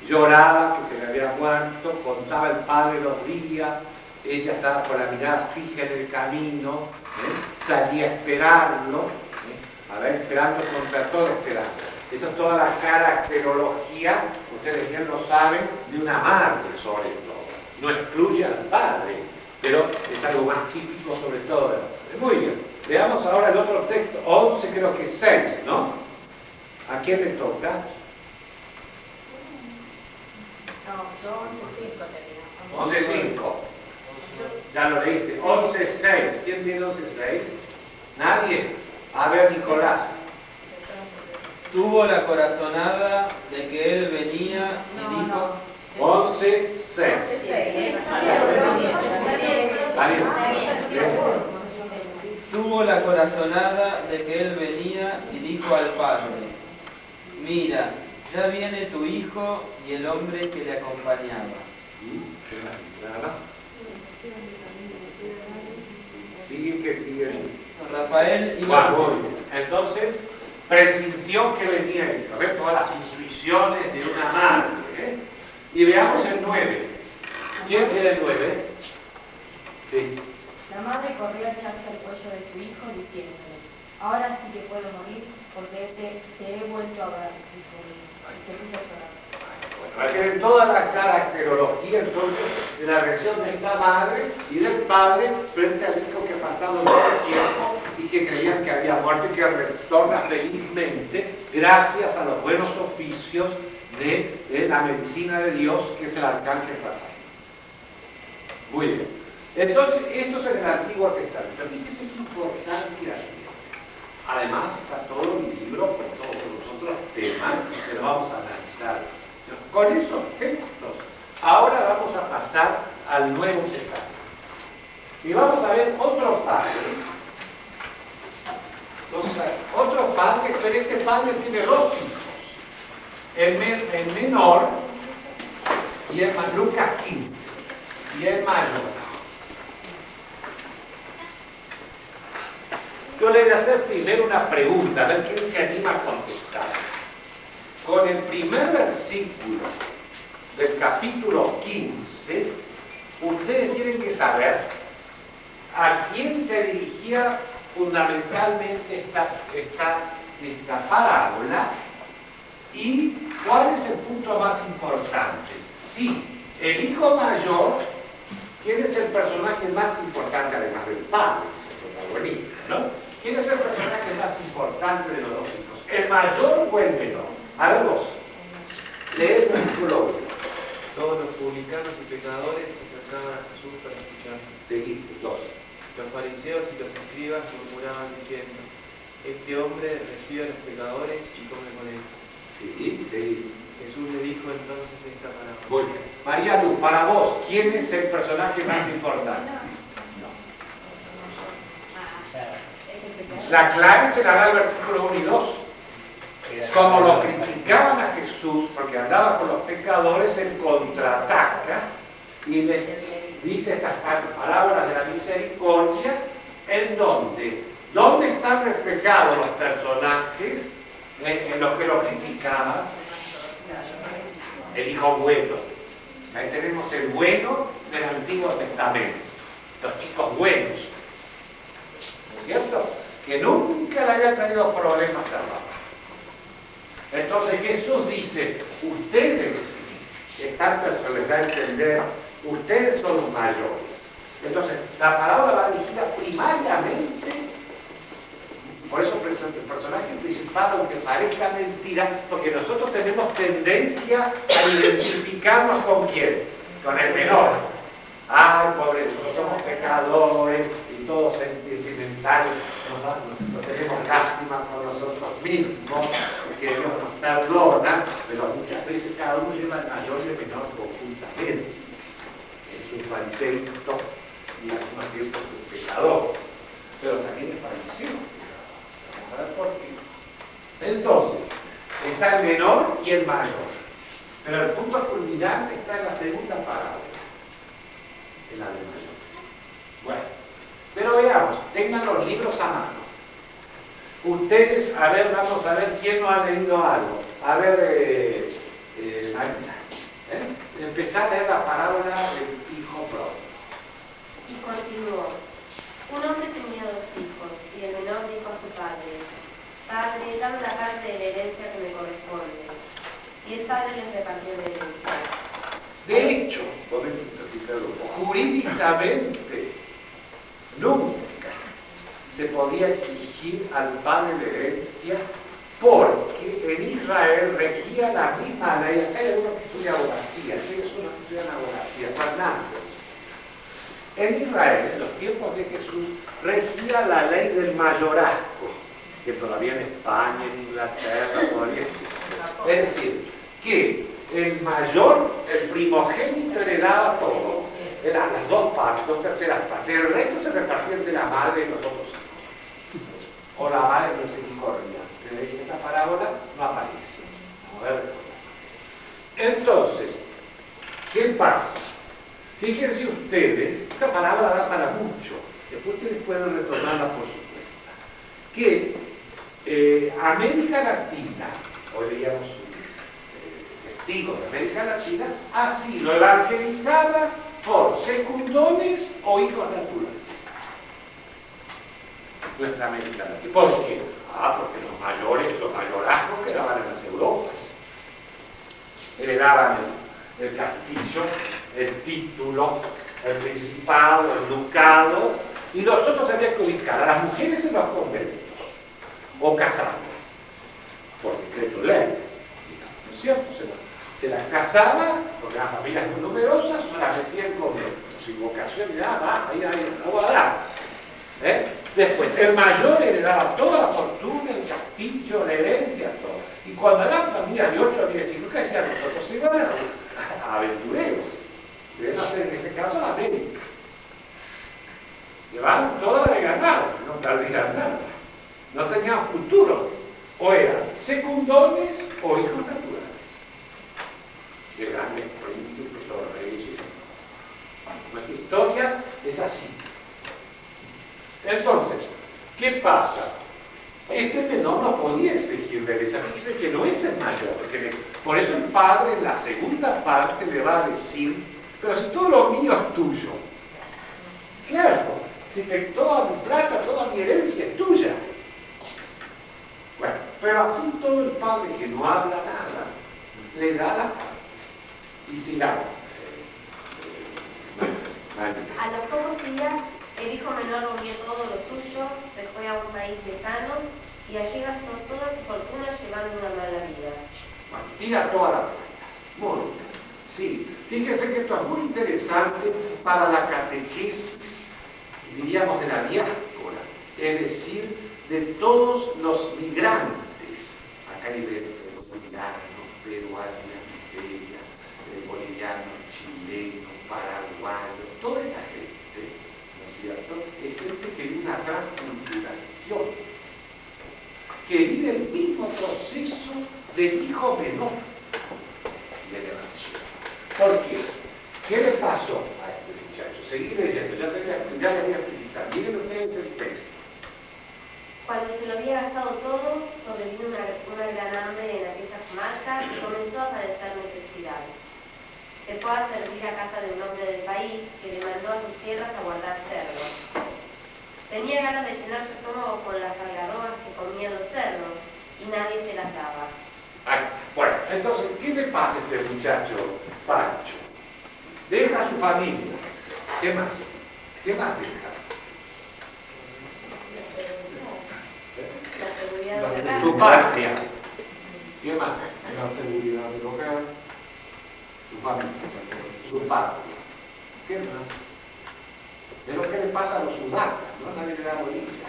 Lloraba que se le había muerto, contaba al padre los días, ella estaba con la mirada fija en el camino, salía a esperarlo, a ver, esperando contra toda esperanza. Eso es toda la caracterología, ustedes bien lo saben, de una madre sobre todo. No excluye al padre, pero es algo más típico sobre todo. Muy bien, veamos ahora el otro texto, 11 creo que 6, ¿no? ¿A quién le toca? No, yo 11.5 tenía. 11.5. Ya lo leíste. 11.6. ¿Quién tiene 11.6? ¿Nadie? A ver, Nicolás. Tuvo la corazonada de que él venía y dijo... 11.6. Tuvo la corazonada de que él venía y dijo al padre, mira, ya viene tu hijo y el hombre que le acompañaba. Nada más. Sigue. Rafael iba... Entonces, presintió que venía el hijo. ¿Ves? Todas las intuiciones de una madre. Y veamos el 9. ¿Quién tiene el 9? Sí. La madre corrió a echarse al cuello de su hijo diciendo, Ahora sí que puedo morir porque te he vuelto a ver, dijo mi hijo. Y se puso a llorar. Bueno, hay que ver toda la caracterología entonces de la reacción de esta madre y del padre frente al hijo que ha pasado mucho tiempo y que creían que había muerto y que retorna felizmente gracias a los buenos oficios de la medicina de Dios, que es el arcángel Rafael. Muy bien. Entonces, esto es en el Antiguo Testamento. Fíjese qué importancia aquí. Además, está todo el libro con todos los otros temas que lo vamos a analizar. Con esos textos, ahora vamos a pasar al Nuevo Testamento. Y vamos a ver otro padre. Entonces, otro padre, pero este padre tiene dos hijos. El menor, y es Lucas 15, y el mayor. Yo le voy a hacer primero una pregunta, a ver quién se anima a contestar. Con el primer versículo del capítulo 15, ustedes tienen que saber a quién se dirigía fundamentalmente esta parábola y cuál es el punto más importante. Sí, el hijo mayor, ¿quién es el personaje más importante además del padre? Es el protagonista, ¿no? ¿Quién es el personaje más importante de los dos hijos? ¿El mayor o el menor? A ver vos. Lee el versículo 1. Todos los publicanos y pecadores se acercaban a Jesús para escuchar. Seguiste, 2. Los fariseos y los escribas murmuraban diciendo: este hombre recibe a los pecadores y come con ellos. Sí, seguí. Jesús le dijo entonces esta parábola. Muy bien. María Luz, para vos, ¿quién es el personaje más importante? La clave se la da el versículo 1 y 2. Como lo criticaban a Jesús porque andaba con los pecadores, él contraataca y les dice estas parábolas de la misericordia, en ¿dónde están reflejados los personajes en los que lo criticaban? El hijo bueno. Ahí tenemos el bueno del Antiguo Testamento, los chicos buenos, ¿no es cierto? Que nunca le haya traído problemas a papá. Entonces Jesús dice, ustedes están, pero les da a entender, ustedes son los mayores. Entonces, la palabra va dirigida primariamente, por eso el personaje principal, aunque parezca mentira, porque nosotros tenemos tendencia a identificarnos con quién, con el menor. Ay, pobre, nosotros somos pecadores y todos sentimentales, nos tenemos lástima por nosotros mismos, porque Dios nos perdona, pero muchas veces cada uno lleva el mayor y el menor conjuntamente. Es un fariseo y al mismo tiempo es un pecador, pero también es fariseo. Vamos a ver por qué. Entonces, está el menor y el mayor, pero el punto culminante está en la segunda parábola, en la del mayor. Bueno, pero veamos, tengan los libros a mano. Ustedes, a ver, vamos a ver quién no ha leído algo. A ver, Marina, empezar a leer la parábola del hijo pródigo. Y continuó. Un hombre tenía 2 hijos, y el menor dijo a su padre: Padre, dame la parte de la herencia que me corresponde. Y el padre les repartió la herencia. De hecho, jurídicamente, nunca se podía exigir al padre la herencia porque en Israel regía la misma ley. Acá hay uno que estudia abogacía, ¿sí? Es uno que estudia abogacía, Fernando. En Israel, en los tiempos de Jesús, regía la ley del mayorazgo, que todavía en España, en Inglaterra, todavía existe. Es decir, que el mayor, el primogénito, heredaba todo. Eran las 2 partes, 2 terceras partes. El resto se repartía entre la madre y los otros hijos. O la madre no se corría. Pero esta parábola no aparece. Vamos a ver. Entonces, ¿qué pasa? Fíjense ustedes, esta parábola da para mucho. Después ustedes pueden retomarla por su cuenta. Que América Latina, hoy veíamos testigos de América Latina, ha sido evangelizada por secundones o hijos naturales. nuestra América Latina. ¿Por qué? Porque los mayorazgos quedaban en las Europas. Heredaban el castillo, el título, el principado, el ducado, y los otros había que ubicar a las mujeres en los conventos o casarlas, por decreto de ley, ¿no es cierto? Se las casaba, porque eran familias muy numerosas, se las metía en conventos, sin vocación, y ahí no voy a dar. Después, el mayor heredaba toda la fortuna, el castillo, la herencia, todo. Y cuando eran familias de 8 a 10 hijos, ¿qué hacían los otros? Se iban a aventureros. Deben hacer en este caso la América. Llevaban toda la de ganado, no perdían nada. No tenían futuro. O eran secundones o hijos naturales. De grandes príncipes o reyes. Nuestra historia es así. Entonces, ¿qué pasa? Este menor no podía exigir herencia. Fíjese que no es el mayor. Por eso el padre en la segunda parte le va a decir: pero si todo lo mío es tuyo. Claro, si toda mi plata, toda mi herencia es tuya. Bueno, pero así todo el padre que no habla nada, le da la parte. Y sigamos. A los pocos días, el hijo menor volvió todo lo suyo, se fue a un país lejano y allí gastó toda su fortuna llevando una mala vida. Bueno, tira toda la plata. Muy bien. Sí, fíjense que esto es muy interesante para la catequesis, diríamos, de la diáspora, es decir, de todos los migrantes. Acá hay de bolivianos, peruanos, miserias, bolivianos, chilenos, paraguayos, toda esa gente, ¿no es cierto? Es gente que vive una transculturación, que vive el mismo proceso del hijo menor de la nación. ¿Por qué? ¿Qué le pasó a este muchacho? Seguí leyendo, ya le voy a explicitar. Miren ustedes el texto. Cuando se lo había gastado todo, sobrevino una gran hambre en aquella comarca y comenzó a padecer necesidad. Se fue a servir a casa de un hombre del país que le mandó a sus tierras a guardar cerdos. Tenía ganas de llenar su estómago con las algarrobas que comían los cerdos y nadie se las daba. Bueno, entonces, ¿qué le pasa a este muchacho Pancho? Deja a su familia. ¿Qué más? ¿Qué más deja? La seguridad de la Tu casa. patria. ¿Qué más? La seguridad del hogar. Tu familia. Tu patria. ¿Qué más? Es lo que le pasa a los sudacas, ¿no? Nadie le da bolilla.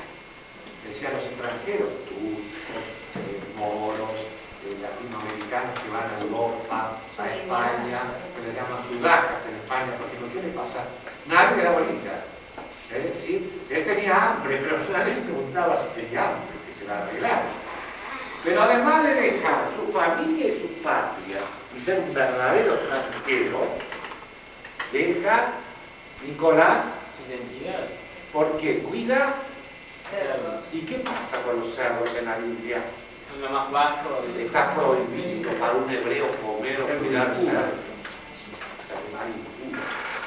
Decía a los extranjeros, turcos, moros, latinoamericanos que van a Europa, a España, que les llaman sudacas en España, porque ¿qué le pasa? Nadie le da bolilla. Es decir, él tenía hambre, pero nadie le preguntaba si tenía hambre, que se la arreglara. Pero además de dejar su familia y su patria y ser un verdadero extranjero, deja Nicolás Su identidad. porque cuida. Cerdo. ¿Y qué pasa con los cerdos en la Biblia? Son lo más bajo de... Está prohibido para un hebreo comer o cuidar cerdos.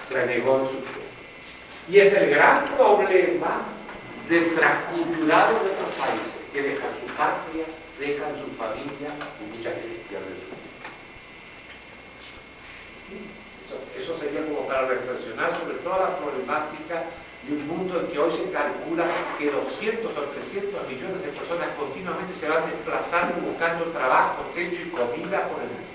Se negó en su fe. Y es el gran problema de transculturales de otros países, que dejan su patria, dejan su familia y muchas veces pierden su vida. Eso sería como para reflexionar sobre toda la problemática de un mundo en que hoy se calcula que 200 o 300 millones de personas continuamente se van desplazando buscando trabajo, techo y comida por el mundo.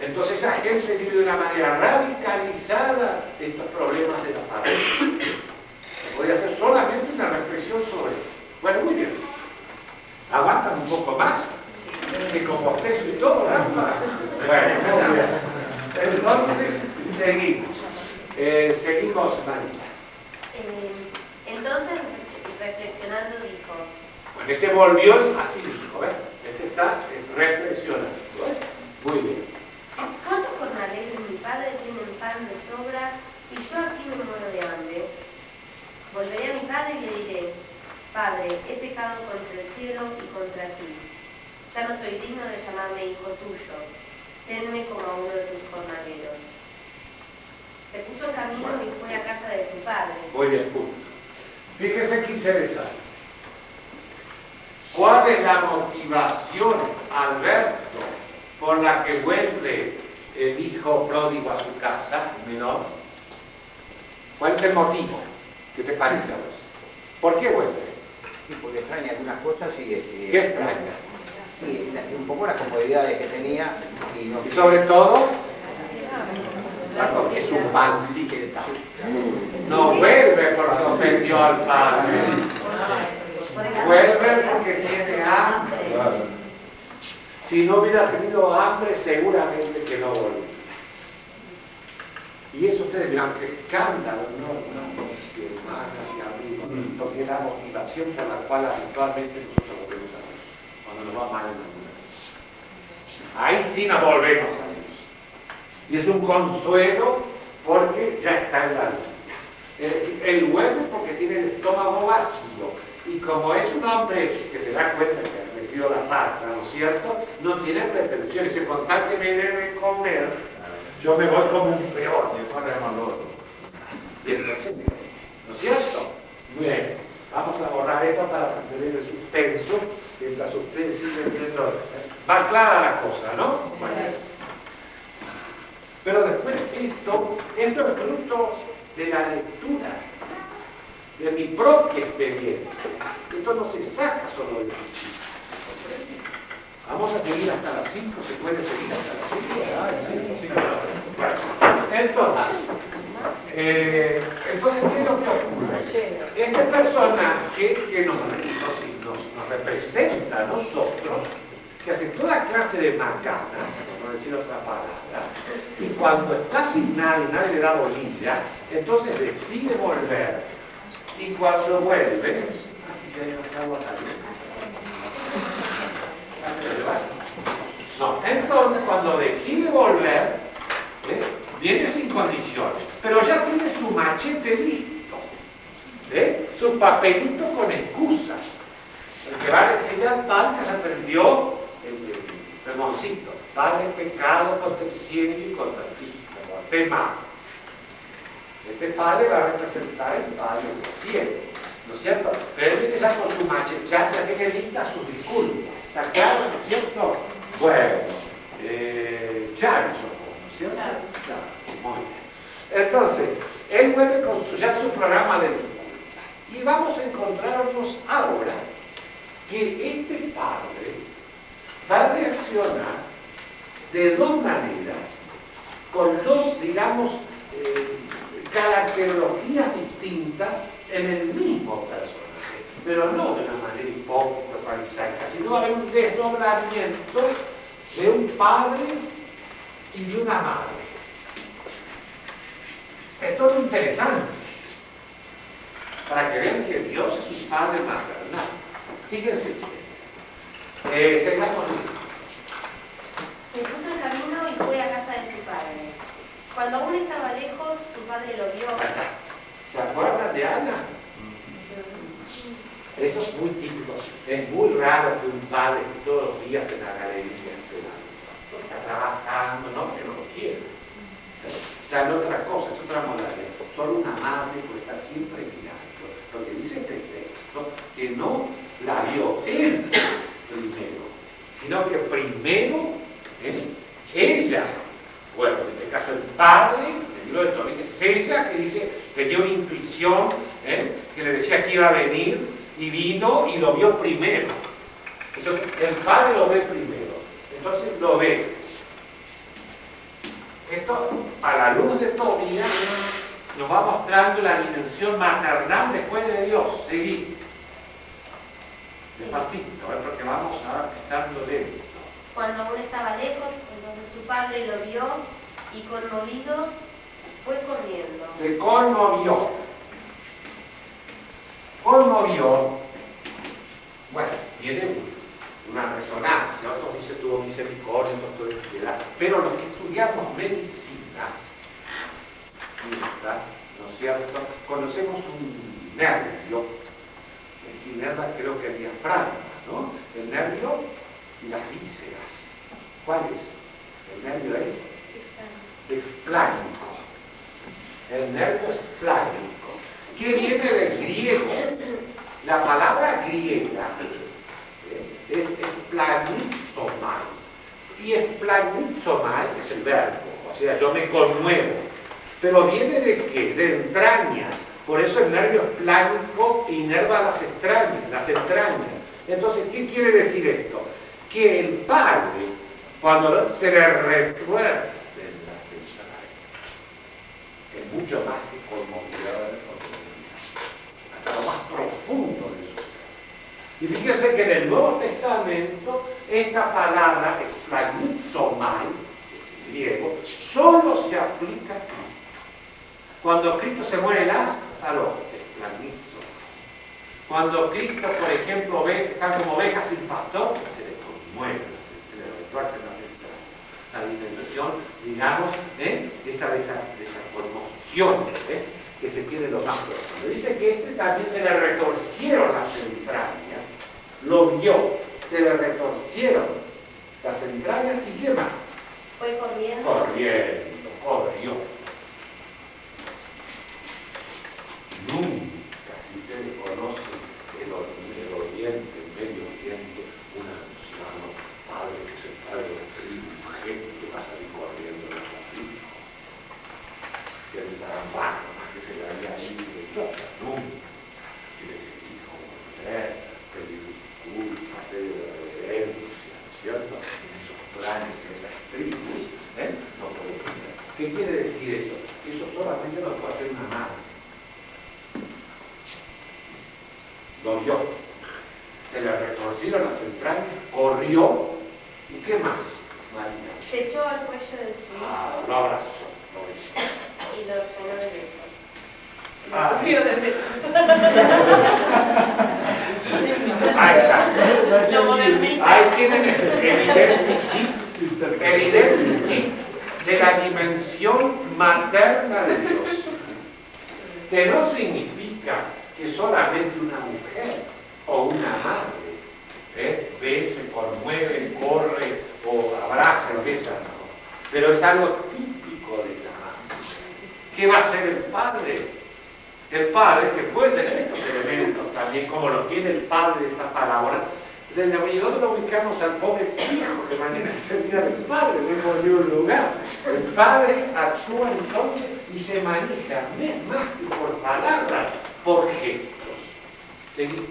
Entonces esa gente vive de una manera radicalizada estos problemas de la familia. Podría ser solamente una reflexión sobre eso. Bueno, muy bien. ¿Aguantan un poco más? Se compostezo y todo, ¿no? Bueno, muy bien. Entonces, seguimos. Seguimos, Marita. Entonces, reflexionando, dijo: Bueno, este volvió así, dijo, ¿ves? Este está reflexionando, ¿ves? Muy bien. ¿Cuántos jornaleros de mi padre tienen pan de sobra y yo aquí me muero de hambre? Volveré a mi padre y le diré: Padre, he pecado contra el cielo y contra ti. Ya no soy digno de llamarme hijo tuyo. Tenme como a uno de tus jornaleros. Se puso en camino y fue a casa de su su padre. Muy bien, punto. Fíjese qué interesante. ¿Cuál es la motivación, Alberto, por la que vuelve el hijo pródigo a su casa menor? ¿Cuál es el motivo? ¿Qué te parece a vos? ¿Por qué vuelve? Sí, porque extraña algunas cosas y... ¿Qué extraña? Sí, un poco las comodidades que tenía y no... Y sobre todo, es un pancita. No vuelve porque ofendió al padre. Vuelve porque tiene hambre. Si no hubiera tenido hambre, seguramente que no volvería. Y eso ustedes dirán, qué escándalo, no, hermanas y amigos, porque es la motivación por la cual habitualmente nosotros volvemos a Dios, cuando nos va mal en alguna cosa. Ahí sí nos volvemos a Dios. Y es un consuelo porque ya está en la luz. Es decir, él vuelve porque tiene el estómago vacío. Y como es un hombre que se da cuenta que ha metido la pata, ¿no es cierto? No tiene pretensiones. Si con tal que me debe comer, yo me voy como un peor. Y entonces, ¿no es cierto? Bien, vamos a borrar esto para mantener el suspenso mientras ustedes siguen viendo. Va clara la cosa, ¿no? Bueno. Pero después esto es fruto de la lectura, de mi propia experiencia. Esto no se saca solo del cuchillo. Vamos a seguir hasta las 5, ¿se puede seguir hasta las 5? Sí. Entonces, ¿qué es lo que ocurre? Este personaje que nos representa a nosotros, que hace toda clase de macanas, por decir otra palabra, y cuando está sin nadie, nadie le da bolilla, entonces decide volver, y cuando vuelve, así se hay más agua caliente. No, entonces cuando decide volver, viene sin condiciones, pero ya tiene su machete listo, su papelito con excusas, el que va a decirle al padre que se aprendió el sermoncito: Padre, pecado contra el cielo y contra ti, te mato. Este padre va a representar el padre del cielo, ¿no es cierto? Pero él viene ya con su machete, ya tiene listas sus disculpas, ¿está claro, no es cierto? Bueno, ya eso, ¿no es cierto? Claro, muy bien. Entonces, él vuelve con su programa de disculpas. Y vamos a encontrarnos ahora que este padre va a reaccionar de dos maneras, con dos, digamos, caracterologías distintas en el mismo personaje, pero no de una manera hipócrita, farisaica, sino va a haber un desdoblamiento de un padre y de una madre. Esto es interesante, para que vean que Dios es un padre maternal. Fíjense ustedes. Sigamos. Se puso en camino y fue a casa de su padre. Cuando aún estaba lejos, su padre lo vio. ¿Se acuerdan de Ana? Eso es muy típico. Es muy raro que un padre esté todos los días en la galería esperando. Está trabajando, no, que no lo quiere. Ya no otra cosa, es otra modalidad. Solo una madre puede estar siempre mirando. Porque dice este texto que no la vio él primero, sino que primero es ella. Bueno, en este caso el padre, el libro de Tobit, es ella que dice, tenía una intuición, que le decía que iba a venir, y vino y lo vio primero. Entonces, el padre lo ve primero. Entonces lo ve. Esto, a la luz de Tobías, nos va mostrando la dimensión maternal después de Dios. Seguí. Despacito, porque vamos a empezando lento. Cuando aún estaba lejos, entonces su padre lo vio y conmovido fue corriendo. Se conmovió. Conmovió. Bueno, tiene una resonancia. Otros dicen tuvo misericordia, otros tuvo piedad. Pero los que estudiamos medicina, ¿no es cierto? Conocemos un nervio. El nervio creo que el diafragma, ¿no? El nervio y las vísceras. ¿Cuál es? El nervio es esplánico. El nervio esplánico. que viene del griego. La palabra griega es esplanizomai. Y esplanizomai es el verbo, o sea, yo me conmuevo. Pero viene de qué? De entrañas. Por eso el nervio esplánico inerva las entrañas. Entonces, ¿qué quiere decir esto? Que el padre, cuando se le retuercen las entrañas, es mucho más que conmovedor, hasta lo más profundo de su ser. Y fíjense que en el Nuevo Testamento, esta palabra, esplanizomai, en griego, solo se aplica a Cristo. Cuando Cristo se muere, Lázaro, esplanizomai. Cuando Cristo, por ejemplo, ve que están como ovejas sin pastor, se le conmueve, se le retuercen las entrañas. La dimensión, digamos, esa conmoción que se tiene lo más profundo. Dice que también se le retorcieron las entrañas, lo vio, se le retorcieron las entrañas, ¿y qué más? Fue corriendo. Corrió. Nunca, si ustedes conocen el Oriente, el Medio Oriente, un anciano, padre que se padre de un gente que va a salir corriendo de los hijos, que el trabajo más que se le había ido de todas, nunca. Tiene que ir hijo, volver, pedir disculpas, hacer reverencia, ¿no es cierto? En esos planes, en esas tribus, no puede ser. ¿Qué quiere decir eso? Eso solamente lo puede hacer una madre. Lo vio, se le retorcieron las entrañas, corrió, ¿y qué más, María? Se echó al cuello de su hijo Lo abrazó, lo besó. y lo llenó de besos. Ah. Lo cubrió de besos. Ahí está. Lo moderniza. Ahí tienen el identity de la dimensión materna de Dios, que no significa que solamente una mujer o una madre ve, se conmueve, corre o abraza, besa, no. Pero es algo típico de la madre. ¿Qué va a hacer el padre? El padre, que puede tener estos elementos también, como lo tiene el padre de esta parábola, nosotros lo ubicamos al pobre hijo que mañana es el día del padre, no hemos ido a un lugar. El padre actúa entonces y se maneja, más que por palabras, por gestos. ¿Sí?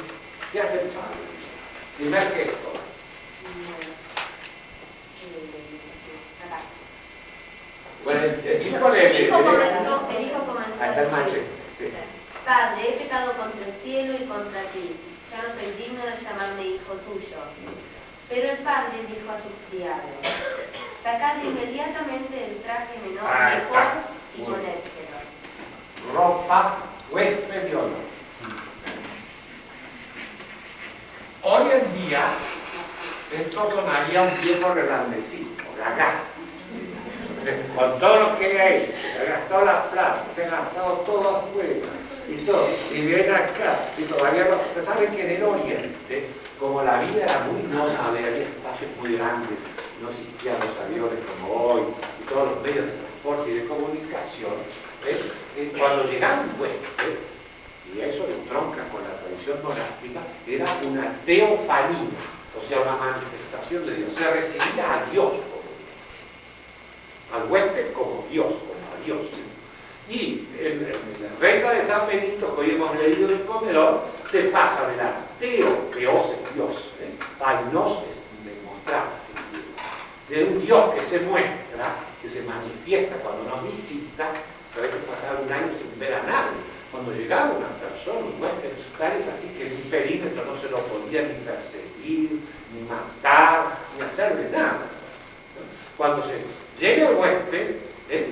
¿Qué hace el padre? Primer gesto. Bueno, el hijo comenzó a decir, sí. Padre, he pecado contra el cielo y contra ti. Ya no soy digno de llamarme hijo tuyo. Pero el padre dijo a sus criados, sacad inmediatamente el traje mejor y ponédselo. Ropa, huésped y honor. Hoy en día, esto sonaría un viejo reblandecido, gagá. Con todo lo que ha hecho, ha gastado las plata, se ha gastado todo afuera y todo, y viene acá, y todavía no. Ustedes saben que en el Oriente, como la vida era muy nómade, había espacios muy grandes, no existían los aviones como hoy, y todos los medios de transporte y de comunicación, cuando llegaban huéspedes, y eso entronca con la tradición monástica, era una teofanía, o sea, una manifestación de Dios. Se recibía a Dios como Dios, al huésped como Dios, como a Dios. Y en la regla de San Benito, que hoy hemos leído en el comedor, se pasa de la teos es Dios, ainos es demostrarse, de un Dios que se muestra, que se manifiesta cuando nos visita, a veces pasaba un año sin ver a nadie. Cuando llegaba una persona, un huésped, tales así que en un perímetro no se lo podía ni perseguir, ni matar, ni hacerle nada. Cuando se llega el huésped, es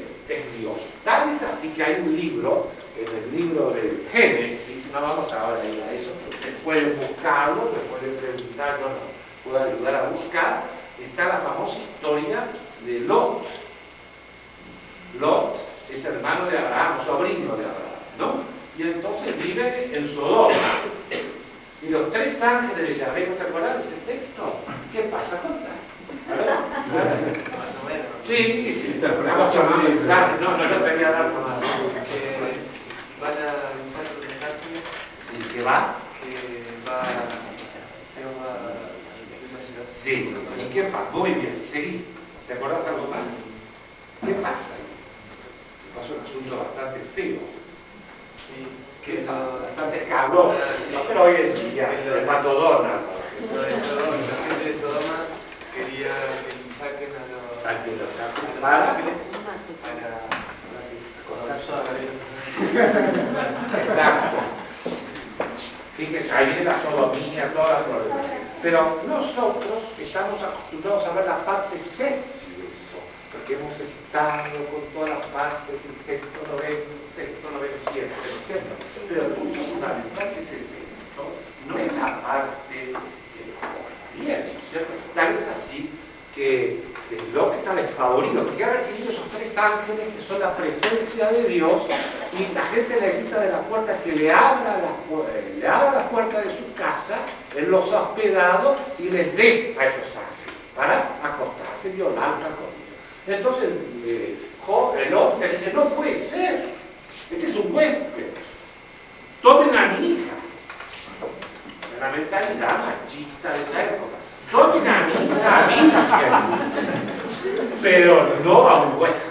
Dios. Tal es así que hay un libro, en el libro del Génesis, no vamos ahora a ir a eso, ustedes pueden buscarlo, me pueden preguntar, yo no puedo ayudar a buscar, está la famosa historia de Lot. Lot es hermano de Abraham, sobrino de Abraham, ¿no? Y entonces vive en Sodoma. Y los tres ángeles de Yahvé, ¿no te acuerdas de ese texto? ¿Qué pasa con tal? Sí, vamos a pensar. No lo venía a dar con más. Van a avisar ¿Qué va? Que va a la ciudad. Sí. ¿Y qué pasa? Muy bien, seguí. ¿Te acordás algo más? ¿Qué pasa? Pasó un asunto bastante feo. Sí. ¿Qué pasa? Bastante cabrón. No, pero hoy en día, el McDonald's. Lo de Sodoma, la gente de Sodoma quería que saquen a los ángeles para Exacto. Fíjense, ahí viene la sodomía, todas las problemas. Pero nosotros estamos acostumbrados a ver la parte sexy de eso, porque hemos estado con todas las partes, el texto lo vemos siempre, ¿no es cierto? Pero lo fundamental que es el texto no es la parte bien, ¿cierto? Tal es así que Lot está desfavorido, porque ha recibido esos 3 ángeles que son la presencia de Dios, y la gente le grita de la puerta que le abra la puerta de su casa, él los ha hospedado y les dé a esos ángeles para acostarse, violarla con ellos. Entonces Lot le dice, no puede ser, este es un huésped, tomen a mi hija. La mentalidad machista de esa época. Tomen a mi hija, pero no a un huésped.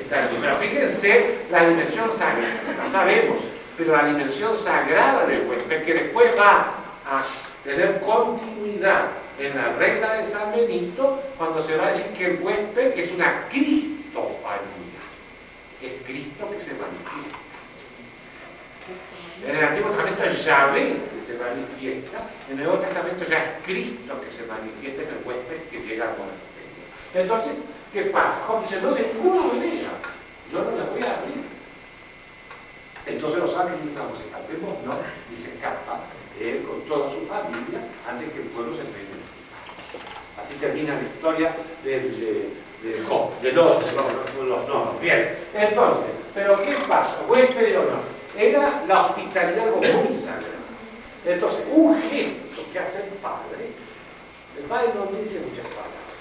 Pero fíjense la dimensión sagrada, no sabemos, pero la dimensión sagrada del huésped, que después va a tener continuidad en la regla de San Benito, cuando se va a decir que el huésped es una cristofanía, es Cristo que se manifiesta. En el Antiguo Testamento es Yahvé que se manifiesta, en el Nuevo Testamento ya es Cristo que se manifiesta en el huésped que llega al monasterio. Entonces, ¿qué pasa? Job dice, no, de ninguna manera, yo no las voy a abrir. Entonces los ángeles dicen, vamos, escapemos, no, y se escapa él con toda su familia antes que el pueblo se venga encima. Así termina la historia de Job, de los no. Bien, entonces, ¿pero qué pasa? Huésped o no. Era la hospitalidad algo muy sagrada. Entonces, un gesto que hace el padre no dice muchas palabras.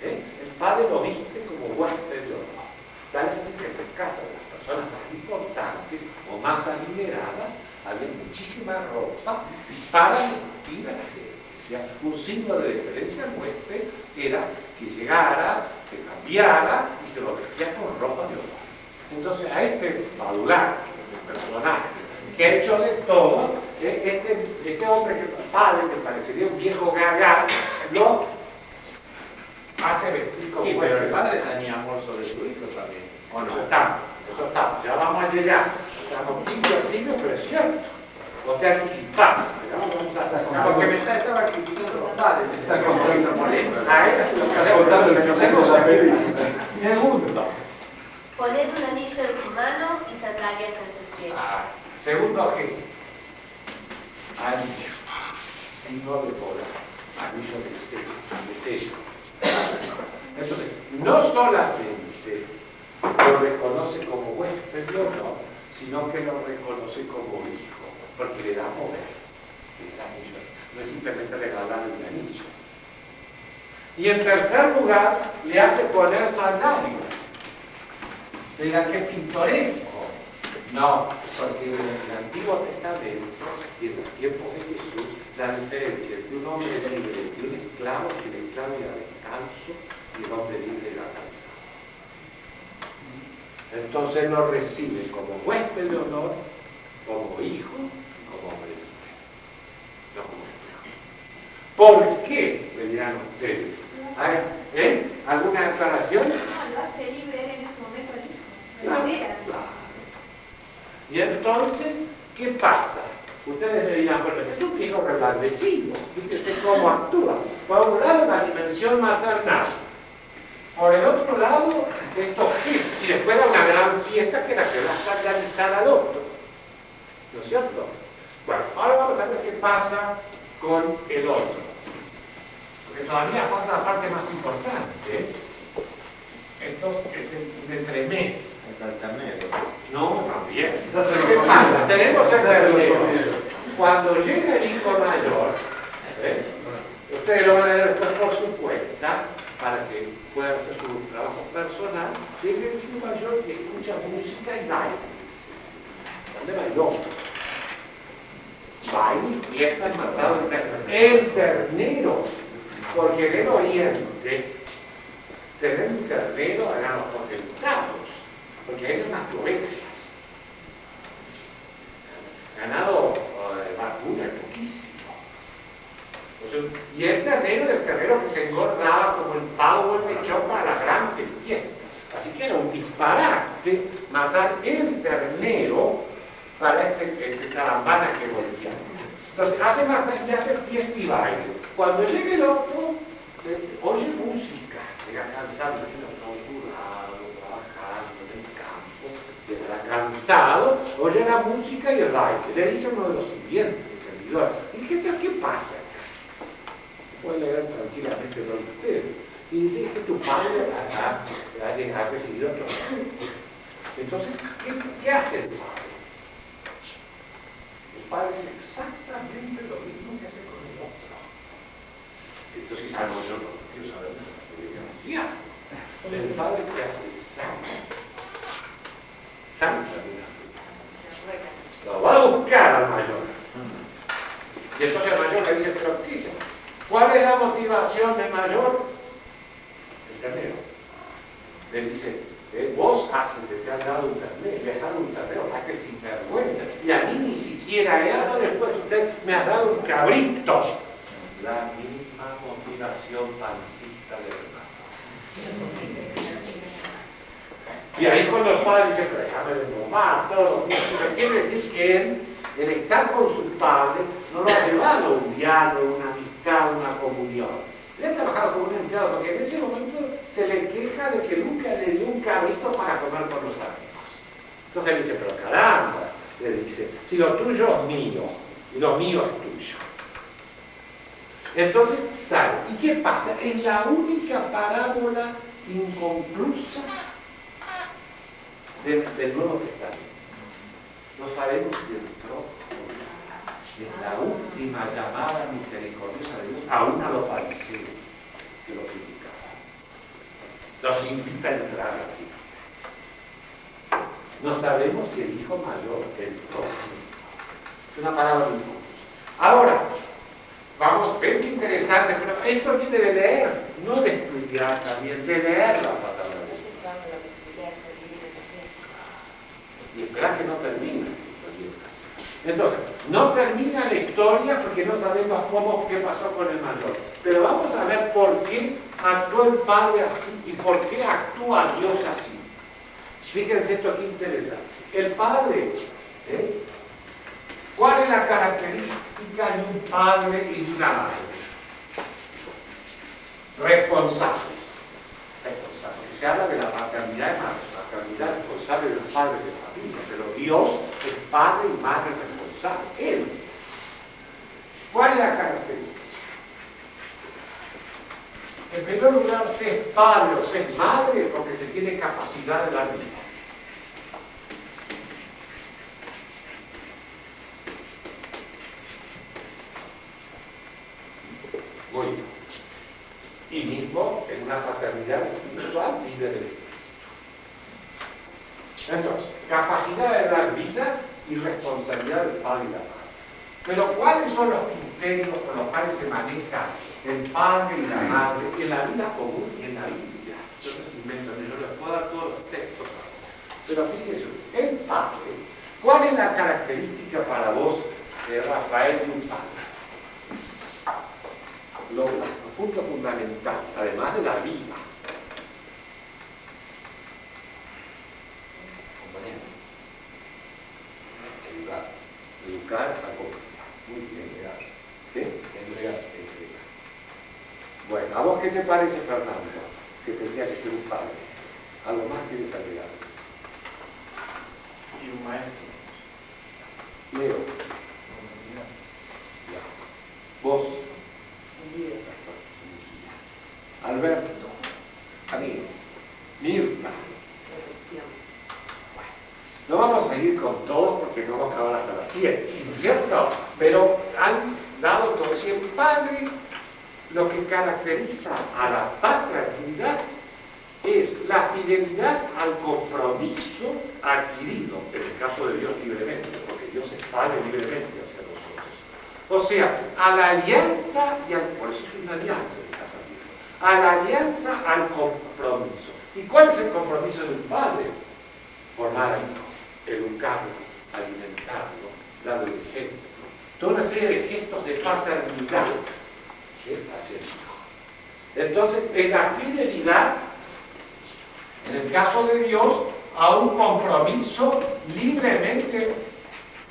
El padre lo viste como huésped de honor. Tal es así que en el caso de las personas más importantes o más adineradas, había muchísima ropa para vestir a la gente. O sea, un signo de deferencia al huésped era que llegara, se cambiara y se lo vestía con ropa de honor. Entonces, a este badular, personaje que ha hecho de todo, este hombre que padre, que parecería un viejo gaga, lo hace vestir como sí, pero el padre tenía amor sobre su hijo también. O no, estamos, ya vamos a llegar. Estamos tibios, pero es cierto. O sea, anticipamos. Porque me estaba criticando los padres. Está contando polémica. A él se lo Segundo. Poner un anillo en su mano y sandalias en sus pies. Segundo objeto. Anillo. Signo de poder. Anillo de sello. Entonces, no solamente lo reconoce como huésped de honor, sino que lo reconoce como hijo, porque le da poder. El anillo. No es simplemente regalarle un anillo. Y en tercer lugar, le hace poner sandalias. Digan que pintoresco. No, porque en el Antiguo Testamento y en los tiempos de Jesús, la diferencia entre un hombre libre y un esclavo, que el esclavo era descalzo y el hombre libre era calzado. Entonces lo recibe como huésped de honor, como hijo y como hombre libre, no como esclavo. ¿Por qué? Me dirán ustedes. A ver, ¿alguna aclaración? No, lo hace libre él en ese momento el hijo. Claro. Y entonces, ¿qué pasa? Ustedes me dirán, bueno, este es un viejo reblandecido, fíjense cómo actúa. Por un lado, la dimensión maternal. Por el otro lado, estos gestos. Y después da una gran fiesta que la que va a sacralizar al otro. ¿No es cierto? Bueno, ahora vamos a ver qué pasa con el otro. Porque todavía falta la parte más importante. Esto es el entremés. El cartanero. No, también. ¿Qué pasa? Tenemos el tercero. Cuando llega el hijo mayor, ustedes lo van a ver después por su cuenta, para que puedan hacer su trabajo personal, llega el hijo mayor y escucha música y baila. ¿Dónde va el hombre? Va y fiesta matado el ternero, porque en el oriente tener un ternero eran los potentados, porque eran las ovejas. Ganado vacuna es poquísimo. Entonces, y el ternero que se engordaba como el pavo o el lechón para las grandes fiestas. Así que era un disparate matar el ternero para este carambana que volvía. Entonces hace matar y hace fiesta y baile. Cuando llegue el otro, oye música, llega cansado, todo sudado, trabajando en el campo, llegará cansado, oye la música y el baile. Le dice uno de los siguientes servidores, ¿y qué pasa acá? Puede leer tranquilamente lo de ustedes. Y dice que tu padre ha recibido otro. Entonces, ¿qué hace el padre? El padre es exactamente lo mismo que hace con el otro. Entonces, yo no quiero saber nada. El padre que hace santa lo va a buscar al mayor. Y entonces el mayor le dice, pero ¿qué dice? ¿Cuál es la motivación del mayor? El ternero. Le dice, vos te han dado un ternero, le has dado un ternero, para que sin vergüenza. Y a mí ni siquiera he dado, después usted me ha dado un cabrito. La misma motivación pancista del hermano. Y ahí con los padres dicen, pero déjame de bromar, todo. Pero quiere decir que él, el estar con su padre, no lo ha llevado a un diálogo, una amistad, una comunión. Él ha trabajado como un empleado, porque en ese momento se le queja de que nunca le dio un cabrito para comer con los amigos. Entonces él dice, pero caramba, le dice, si lo tuyo es mío, y lo mío es tuyo. Entonces sale. ¿Y qué pasa? Es la única parábola inconclusa del Nuevo Testamento. No sabemos si entró. Es la última llamada misericordiosa de Dios aún a los fariseos que lo criticaban. Los invita a entrar aquí. No sabemos si el hijo mayor entró. Es una palabra muy confusa. Ahora, vamos, ven qué interesante, pero esto viene de leer, no de estudiar también, de leer la palabra de Dios. Y esperar que no termine. Entonces, no termina la historia porque no sabemos qué pasó con el mayor. Pero vamos a ver por qué actuó el padre así y por qué actúa Dios así. Fíjense esto que interesante. El padre, ¿cuál es la característica de un padre y de una madre? Responsables. Responsables. Se habla de la paternidad de madre, la paternidad responsable de los padres de familia, pero Dios es padre y madre responsable. Él. ¿Cuál es la característica? En primer lugar, se es padre o se es madre porque se tiene capacidad de dar vida. Muy bien. Y mismo en una paternidad espiritual vive del Espíritu. Entonces, capacidad de dar vida y responsabilidad del padre y la madre. Pero ¿cuáles son los criterios con los cuales se maneja el padre y la madre en la vida común y en la Biblia? Yo no les invento, yo les puedo dar todos los textos. Pero fíjense, el padre, ¿cuál es la característica para vos de Rafael de un padre? Lo punto fundamental, además de la vida. Educar a confiar. Muy bien, gracias. ¿Sí? Entregar. Bueno, ¿a vos qué te parece, Fernando? Que tendría que ser un padre. ¿Algo más quieres agregar? Y un maestro. Leo. Ya. Vos. Alberto. Amigo. Mirta. No vamos a seguir con todo porque no vamos a acabar hasta las 7, ¿cierto? Pero han dado, como decía mi padre, lo que caracteriza a la paternidad es la fidelidad al compromiso adquirido, en el caso de Dios libremente, Padre libremente hacia nosotros. O sea, a la alianza, por eso es una alianza de casamiento, a la alianza, al compromiso. ¿Y cuál es el compromiso de un padre? Formar al hijo, educarlo, alimentarlo, darle el ejemplo. Toda una serie de gestos de paternidad hacia el hijo. Entonces, en la fidelidad, en el caso de Dios, a un compromiso libremente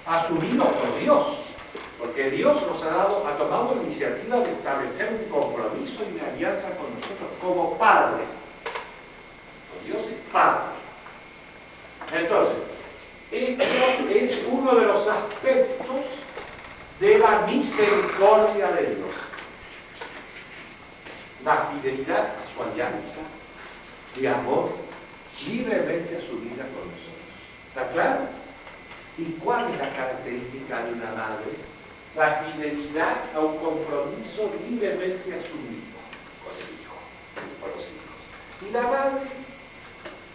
asumido por Dios. Porque Dios nos ha tomado la iniciativa de establecer un compromiso y una alianza con nosotros como Padre. Dios es Padre. Entonces, esto es uno de los aspectos de la misericordia de Dios. La fidelidad a su alianza de amor libremente asumida con nosotros. ¿Está claro? ¿Y cuál es la característica de una madre? La fidelidad a un compromiso libremente asumido con el hijo, con los hijos. Y la madre,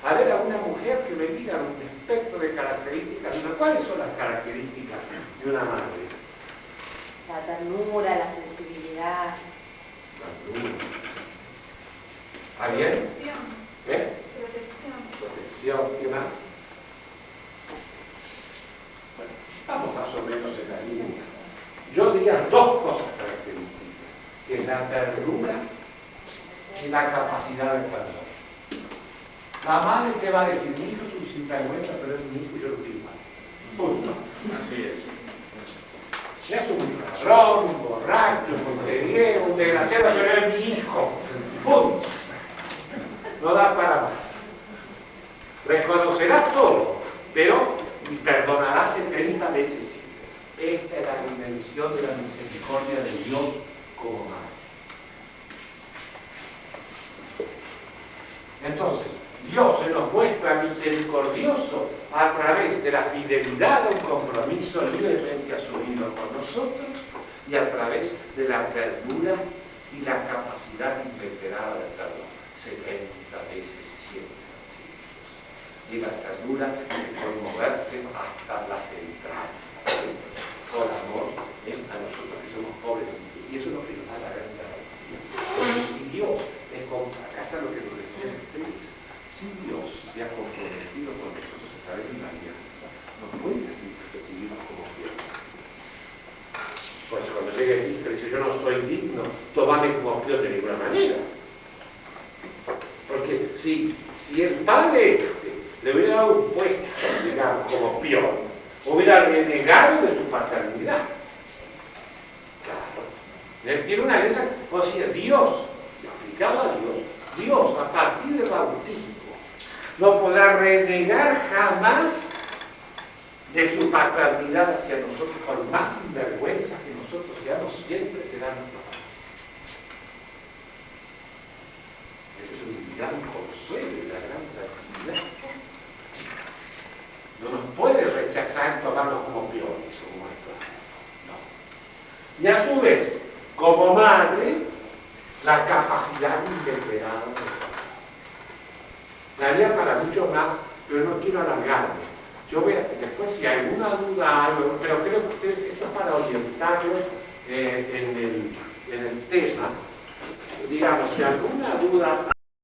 a ver, a una mujer que me diga un espectro de características, ¿cuáles son las características de una madre? La ternura, la sensibilidad. La ternura. ¿Está bien? ¿Eh? Protección. ¿Qué más? Bueno, estamos más o menos en la línea. Yo diría dos cosas características, que es la ternura y la capacidad de perdón. La madre te va a decir, mi hijo es un sinvergüenza, pero es mi hijo y yo lo quiero mal. Punto. Así es. Es un ladrón, un borracho, un mujeriego, un desgraciado, pero es mi hijo. Punto. No da para más. Reconocerás todo, pero perdonarás 70 veces. Esta es la dimensión de la misericordia de Dios como madre. Entonces, Dios se nos muestra misericordioso a través de la fidelidad a un compromiso libremente asumido con nosotros y a través de la ternura y la capacidad inveterada de perdón. 70 veces, 100 veces. Y la ternura de conmoverse hasta las entrañas. Por amor a nosotros que somos pobres. Y eso es lo que nos da la gran garantía. Porque si Dios es como, acá está lo que nos decían ustedes, si Dios se ha comprometido con nosotros a través de una alianza, nos puede recibirnos como fieles. Por eso cuando llega el hijo y dice, yo no soy digno, tomame como fiel de ninguna manera. Porque si el padre le hubiera dado un puesto, digamos, como peón, hubiera renegado de su paternidad. Claro. Él tiene una alianza, o sea, Dios, aplicado a Dios, a partir del bautismo, no podrá renegar jamás de su paternidad hacia nosotros, por más sinvergüenza que nosotros seamos, siempre será nuestro padre. Ese es un gran consuelo y la gran tranquilidad. No nos puede rechazar y tomarnos como peones, como esto. No. Y a su vez, como madre, la capacidad inveterada de perdón. Daría para mucho más, pero no quiero alargarme. Yo voy a, después si hay alguna duda, algo, pero creo que ustedes, esto es para orientarlos en el tema. Digamos, si alguna duda